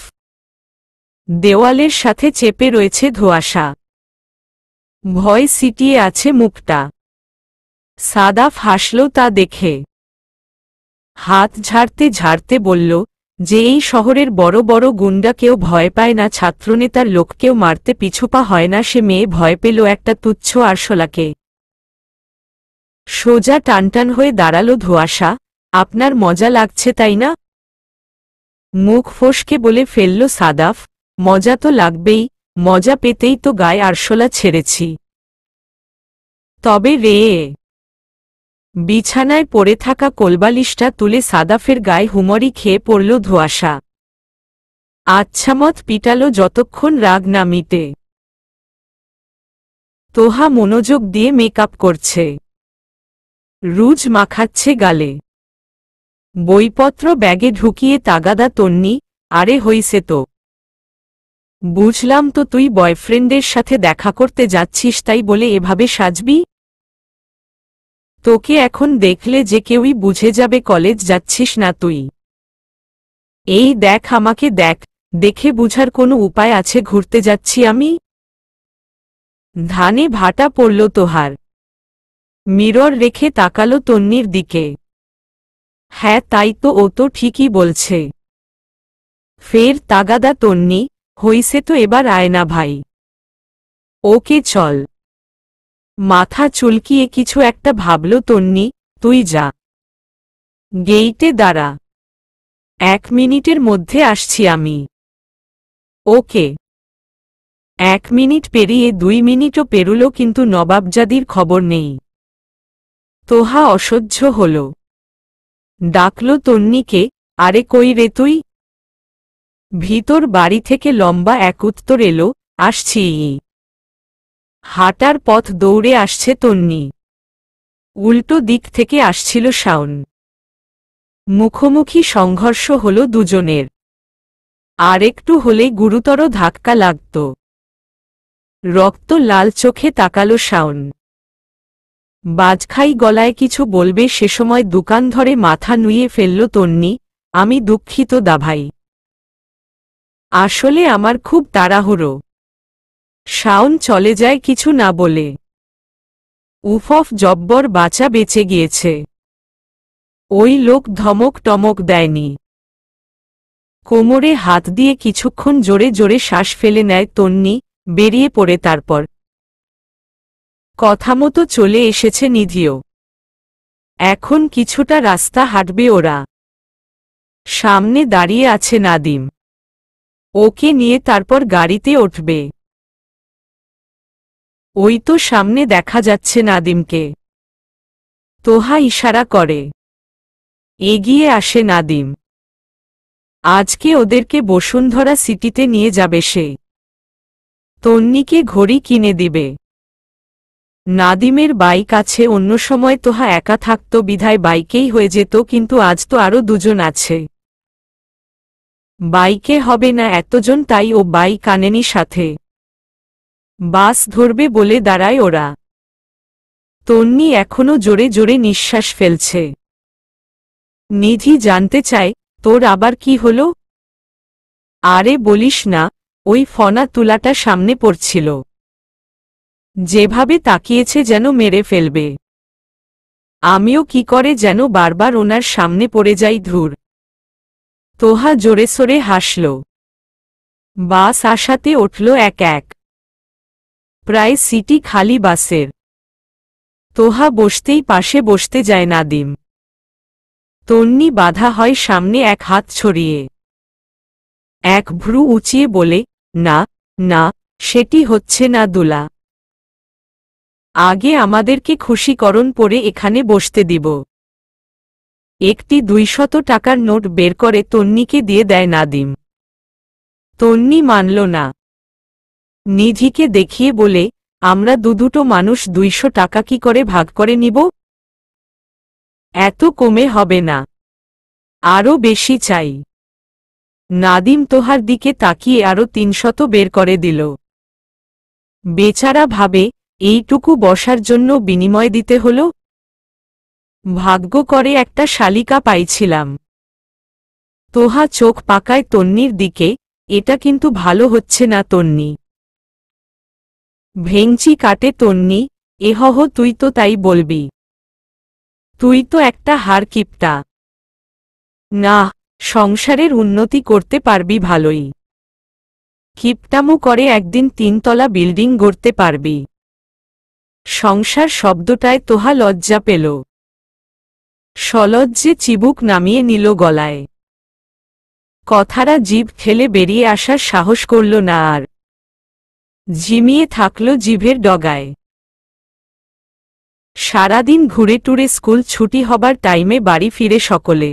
দেওয়ালের সাথে চেপে রয়েছে ধোঁয়াশা। ভয় সিটিয়ে আছে মুখটা। সাদাফ হাসল তা দেখে। হাত ঝাড়তে ঝাড়তে বলল, যে এই শহরের বড় বড় গুন্ডা কেউ ভয় পায় না, ছাত্রনেতার লোককেও মারতে পিছুপা হয় না, সে মেয়ে ভয় পেল একটা তুচ্ছ আরশোলাকে। সোজা টানটান হয়ে দাঁড়ালো ধোঁয়াশা, আপনার মজা লাগছে তাই না? মুখ ফসকে বলে ফেলল সাদাফ, মজা তো লাগবেই, মজা পেতেই তো গায়ে আরশোলা ছেড়েছি। তবে রে। বিছানায় পড়ে থাকা কোলবালিশটা তুলে সাদাফের গায়ে হুমড়ি খেয়ে পড়ল ধোঁয়াশা। আচ্ছামত পিটাল যতক্ষণ রাগ না মিটে। তোহা মনোযোগ দিয়ে মেকআপ করছে। রুজ মাখাচ্ছে গালে। বইপত্র ব্যাগে ঢুকিয়ে তাগাদা তন্নি, আরে হইছে তো। বুঝলাম তো তুই বয়ফ্রেন্ডের সাথে দেখা করতে যাচ্ছিস তাই বলে এভাবে সাজবি? তোকে এখন দেখলে যে কেউই বুঝে যাবে কলেজ যাচ্ছিস না তুই। এই দেখ আমাকে দেখ, দেখে বুঝার কোনো উপায় আছে ঘুরতে যাচ্ছি আমি? ধানে ভাটা পড়ল তোহার। মিরর রেখে তাকালো তন্নির দিকে। হ্যাঁ তাই তো, ও তো ঠিকই বলছে। ফের তাগাদা তন্নি, হইছে তো এবার আয় না ভাই। ওকে চল। মাথা চুলকিয়ে কিছু একটা ভাবল তন্নি, তুই যা। গেইটে দাঁড়া। 1 মিনিটের মধ্যে আসছি আমি। ওকে। 1 মিনিট পেরিয়ে 2 মিনিটও পেরুল কিন্তু নবাবজাদির খবর নেই। তোহা অসহ্য হল। ডাকল তন্নিকে, আরে কই রে তুই? ভিতর বাড়ি থেকে লম্বা এক উত্তর এলো, আসছি। হাঁটার পথ দৌড়ে আসছে তন্নি। উল্টো দিক থেকে আসছিল শাওন। মুখোমুখি সংঘর্ষ হল দুজনের। আর একটু হলে গুরুতর ধাক্কা লাগত। রক্ত লাল চোখে তাকালো শাওন। বাজখাই গলায় কিছু বলবে সে সময় দোকান ধরে মাথা নুয়ে ফেলল তন্নি, আমি দুঃখিত দাভাই। আসলে আমার খুব তাড়াহুড়ো। শাওন চলে যায় কিছু না বলে। উফফ, জব্বর, বাঁচা বেঁচে গিয়েছে। ওই লোক ধমক টমক দেয়নি। কোমরে হাত দিয়ে কিছুক্ষণ জোরে জোরে শ্বাস ফেলে নেয় তন্নি, বেরিয়ে পড়ে তারপর কথামতো চলে এসেছে নিধিও। এখন কিছুটা রাস্তা হাঁটবে ওরা। সামনে দাঁড়িয়ে আছে নাদিম। ওকে নিয়ে তারপর গাড়িতে উঠবে। ওই তো সামনে দেখা যাচ্ছে নাদিমকে। তোহা ইশারা করে। এগিয়ে আসে নাদিম। আজকে ওদেরকে বসুন্ধরা সিটিতে নিয়ে যাবে সে। তন্নিকে ঘড়ি কিনে দিবে। নাদিমের বাইক আছে, অন্য সময় তোহা একা থাকত বিধায় বাইকেই হয়ে যেত, কিন্তু আজ তো আরো দুজন আছে। বাইকে হবে না এতজন, তাই ও বাইক আনেনি সাথে। বাস ধরবে বলে দাঁড়ায় ওরা। তন্নি এখনো জোরে জোরে নিঃশ্বাস ফেলছে। নিধি জানতে চায়, তোর আবার কি হলো? আরে বলিস না, ওই ফনা তুলাটা সামনে পড়ছিল। যেভাবে তাকিয়েছে যেন মেরে ফেলবে। আমিও কি করে যেন বারবার ওনার সামনে পড়ে যাই। ধুর। তোহা জোরে সোরে হাসল। বাস আসাতে উঠল এক এক। প্রায় সিটি খালি বাসের। তোহা বসতেই পাশে বসতে যায় নাদিম। তন্নি বাধা হয় সামনে, এক হাত ছড়িয়ে, এক ভ্রু উঁচিয়ে বলে, না না, সেটি হচ্ছে না দুলা। আগে আমাদেরকে খুশিকরণ পরে এখানে বসতে দিব। একটি 200 টাকার নোট বের করে তন্নিকে দিয়ে দেয় নাদিম। তন্নি মানল না। নিধিকে দেখিয়ে বলে, আমরা দুটো মানুষ 200 টাকা কি করে ভাগ করে নিব? এত কমে হবে না, আরও বেশি চাই। নাদিম তোহার দিকে তাকিয়ে আরো 300 বের করে দিল। বেচারা ভাবে, এইটুকু বসার জন্য বিনিময় দিতে হল। ভাগ্য করে একটা শালিকা পাইছিলাম। তোহা চোখ পাকায় তন্নির দিকে, এটা কিন্তু ভালো হচ্ছে না তন্নি। ভেংচি কাটে তন্নি, এহহ, তুই তো তাই বলবি। তুই তো একটা হাড়কিপ্টা। না, সংসারের উন্নতি করতে পারবি ভালোই। কিপটামো করে একদিন 3 তলা বিল্ডিং গড়তে পারবি। সংসার শব্দটায় তোহা লজ্জা পেল। সলজ্জে চিবুক নামিয়ে নিল গলায়। কথারা জিভ ঠেলে বেরিয়ে আসার সাহস করল না আর। ঝিমিয়ে থাকল জিভের ডগায়। সারাদিন ঘুরে টুরে স্কুল ছুটি হবার টাইমে বাড়ি ফিরে সকলে।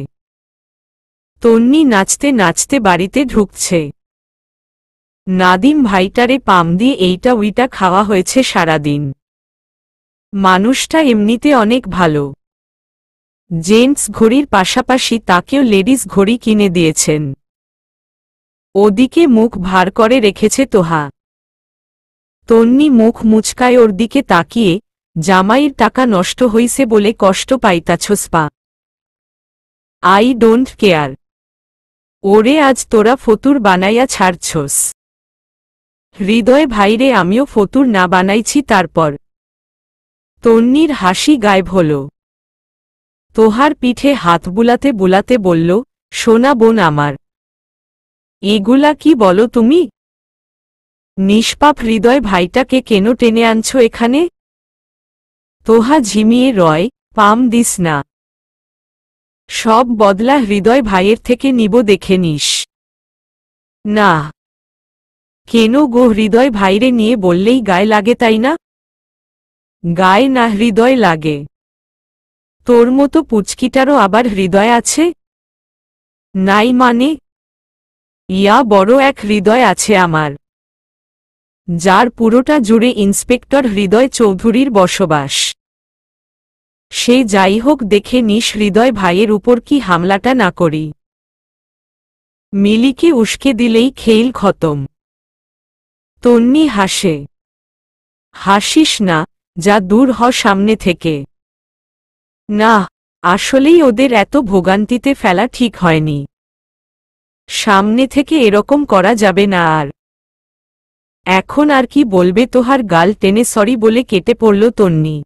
তন্নি নাচতে নাচতে বাড়িতে ঢুকছে। নাদিম ভাইটারে পাম দিয়ে এইটা উইটা খাওয়া হয়েছে সারাদিন। মানুষটা এমনিতে অনেক ভালো। জেন্টস ঘড়ির পাশাপাশি তাকেও লেডিস ঘড়ি কিনে দিয়েছেন। ওদিকে মুখ ভার করে রেখেছে তোহা। তন্নি মুখ মুচকায় ওর দিকে তাকিয়ে, জামাইয়ের টাকা নষ্ট হইছে বলে কষ্ট পাইতাছস পা? I don't care. ওরে আজ তোরা ফতুর বানাইয়া ছাড়ছস। হৃদয় ভাইরে আমিও ফতুর না বানাইছি তারপর। তন্নির হাসি গায়েব হল। তোহার পিঠে হাত বুলাতে বুলাতে বলল, সোনা বোন আমার। এগুলা কি বলো তুমি? নিষ্পাপ হৃদয় ভাইটাকে কেন টেনে আনছো এখানে? তোহা ঝিমিয়ে রয়, পাম দিস না। সব বদলা হৃদয় ভাইয়ের থেকে নিব দেখে নিস। না। কেন গো, হৃদয় ভাইরে নিয়ে বললেই গায়ে লাগে তাই না? গায়ে না, হৃদয় লাগে। তোর মতো পুচকিটারও আবার হৃদয় আছে? নাই মানে? ইয়া বড় এক হৃদয় আছে আমার, যার পুরোটা জুড়ে ইন্সপেক্টর হৃদয় চৌধুরীর বসবাস। সে যাই হোক, দেখে নিস হৃদয় ভাইয়ের উপর কি হামলাটা না করি। মিলিকে উস্কে দিলেই খেল খতম। তন্নি হাসে। হাসিস না, যা দূর হ সামনে থেকে। না, আসলেই ওদের এত ভোগান্তিতে ফেলা ঠিক হয়নি। সামনে থেকে এরকম করা যাবে না আর। এখন আর কি বলবে, তোহার গাল টেনে সরি বলে কেটে পড়ল তন্নি।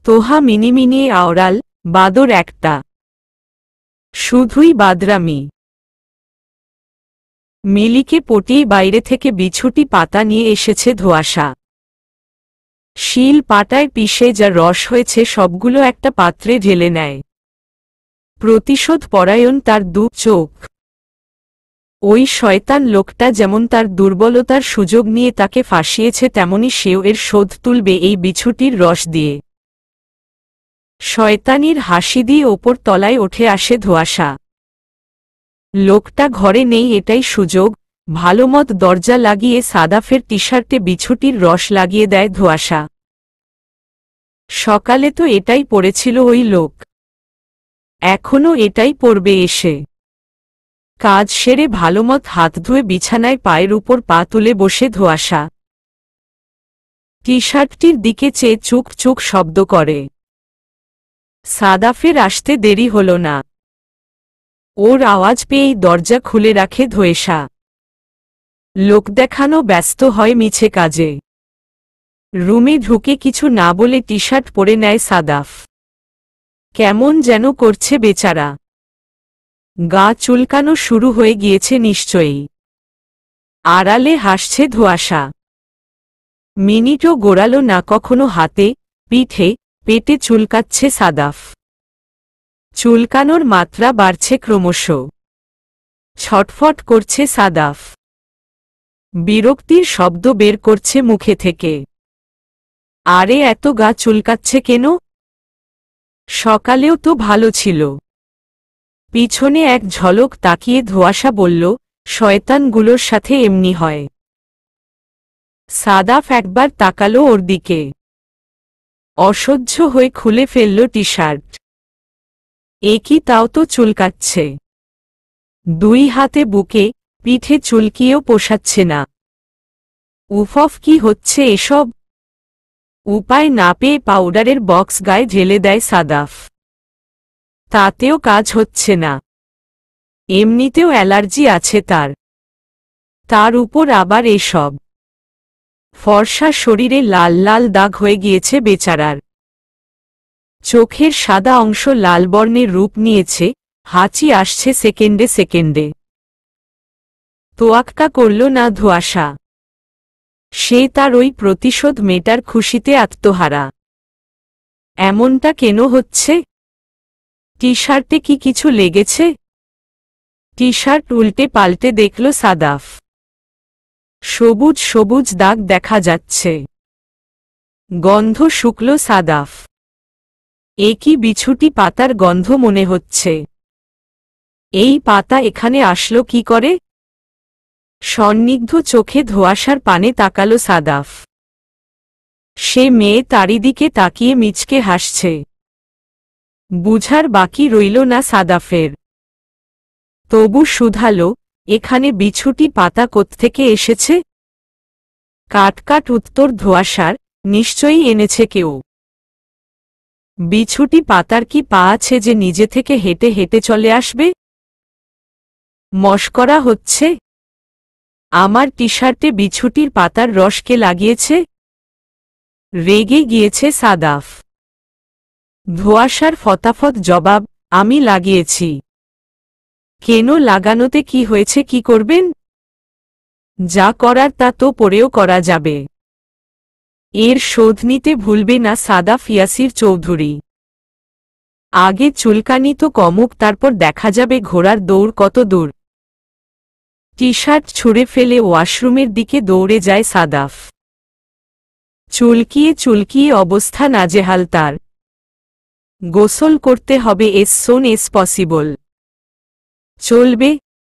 তোহা মিনিমিনিয়ে আওড়াল, বাদর একটা। শুধুই বাদরামি। মিলিকে পটিয়ে বাইরে থেকে বিছুটি পাতা নিয়ে এসেছে ধোঁয়াশা। শিল পাটায় পিষে যা রস হয়েছে সবগুলো একটা পাত্রে ঢেলে নেয়। প্রতিশোধ পরায়ণ তার দু চোখ। ওই শয়তান লোকটা যেমন তার দুর্বলতার সুযোগ নিয়ে তাকে ফাঁসিয়েছে, তেমনি সেও এর শোধ তুলবে এই বিছুটির রস দিয়ে। শয়তানির হাসি দিয়ে ওপর তলায় উঠে আসে ধোঁয়াশা। লোকটা ঘরে নেই, এটাই সুযোগ। ভালোমত দরজা লাগিয়ে সাদাফের টি-শার্টে বিছুটির রস লাগিয়ে দেয় ধোঁয়াশা। সকালে তো এটাই পড়েছিল ওই লোক, এখনও এটাই পড়বে এসে। কাজ সেরে ভালোমত হাত ধুয়ে বিছানায় পায়ের উপর পা তুলে বসে ধোঁয়াশা টি-শার্টটির দিকে চেয়ে চুক চুক শব্দ করে। সাদাফের আসতে দেরি হল না। ওর আওয়াজ পেয়েই দরজা খুলে রাখে ধোঁয়াশা। লোক দেখানো ব্যস্ত হয় মিছে কাজে। রুমে ঢুকে কিছু না বলে টি-শার্ট পরে নেয় সাদাফ। কেমন যেন করছে বেচারা। গা চুলকানো শুরু হয়ে গিয়েছে নিশ্চয়ই। আড়ালে হাসছে ধোঁয়াশা। মিনিটও গোড়ালো না কখনো হাতে, পিঠে, পেটে চুলকাচ্ছে সাদাফ। চুলকানোর মাত্রা বাড়ছে ক্রমশ। ছটফট করছে সাদাফ। বিরক্তির শব্দ বের করছে মুখে থেকে। আরে এত গা চুলকাচ্ছে কেন? সকালেও তো ভালো ছিল। পিছনে এক ঝলক তাকিয়ে ধোঁয়াশা বলল, শয়তানগুলোর সাথে এমনি হয়। সাদাফ একবার তাকালো ওর দিকে। অসহ্য হয়ে খুলে ফেলল টি-শার্ট। এ কি, তাও তো চুলকাচ্ছে। দুই হাতে বুকে, পিঠে চুলকিয়েও পোষাচ্ছে না। উফফ, কি হচ্ছে এসব? উপায় না পেয়ে পাউডারের বক্স গায়ে ঢেলে দেয় সাদাফ। তাতেও কাজ হচ্ছে না। এমনিতেও অ্যালার্জি আছে তার, তার উপর আবার এসব। ফর্সা শরীরে লাল লাল দাগ হয়ে গিয়েছে বেচারার। চোখের সাদা অংশ লাল বর্ণের রূপ নিয়েছে, হাঁচি আসছে সেকেন্ডে সেকেন্ডে। তোয়াক্কা করল না ধোঁয়াশা। সে তার ওই প্রতিশোধ মেটার খুশিতে আত্মহারা। এমনটা কেন হচ্ছে? টি-শার্টে কি কিছু লেগেছে? টি-শার্ট উল্টে পাল্টে দেখল সাদাফ। সবুজ সবুজ দাগ দেখা যাচ্ছে। গন্ধ শুকলো সাদাফ। এ কি বিছুটি পাতার গন্ধ মনে হচ্ছে। এই পাতা এখানে আসলো কি করে? সন্নিগ্ধ চোখে ধোঁয়াশার পানে তাকালো সাদাফ। সে মেয়ে তারই দিকে তাকিয়ে মিচকে হাসছে। বুঝার বাকি রইল না সাদাফের। তবু শুধালো, এখানে বিছুটি পাতা কোত্থেকে এসেছে? কাটকাট উত্তর ধোঁয়াশার, নিশ্চয়ই এনেছে কেউ। বিছুটি পাতার কি পা আছে যে নিজে থেকে হেঁটে হেঁটে চলে আসবে? মশকরা হচ্ছে? আমার টি-শার্টে বিছুটির পাতার রস কে লাগিয়েছে? রেগে গিয়েছে সাদাফ। ধোঁয়াশার ফতাফত জবাব, আমি লাগিয়েছি। কেন লাগানোতে কি হয়েছে, কি করবেন? যা করার তা তো পরেও করা যাবে। এর শোধ নিতে ভুলবে না সাদাফ ইয়াসির চৌধুরী। আগে চুলকানি তো কমুক, তারপর দেখা যাবে ঘোড়ার দৌড় কত দূর। টি-শার্ট ছুঁড়ে ফেলে ওয়াশরুমের দিকে দৌড়ে যায় সাদাফ। চুলকিয়ে চুলকিয়ে অবস্থা নাজেহাল তার। গোসল করতে হবে এস সোন এস পসিবল। চলবে,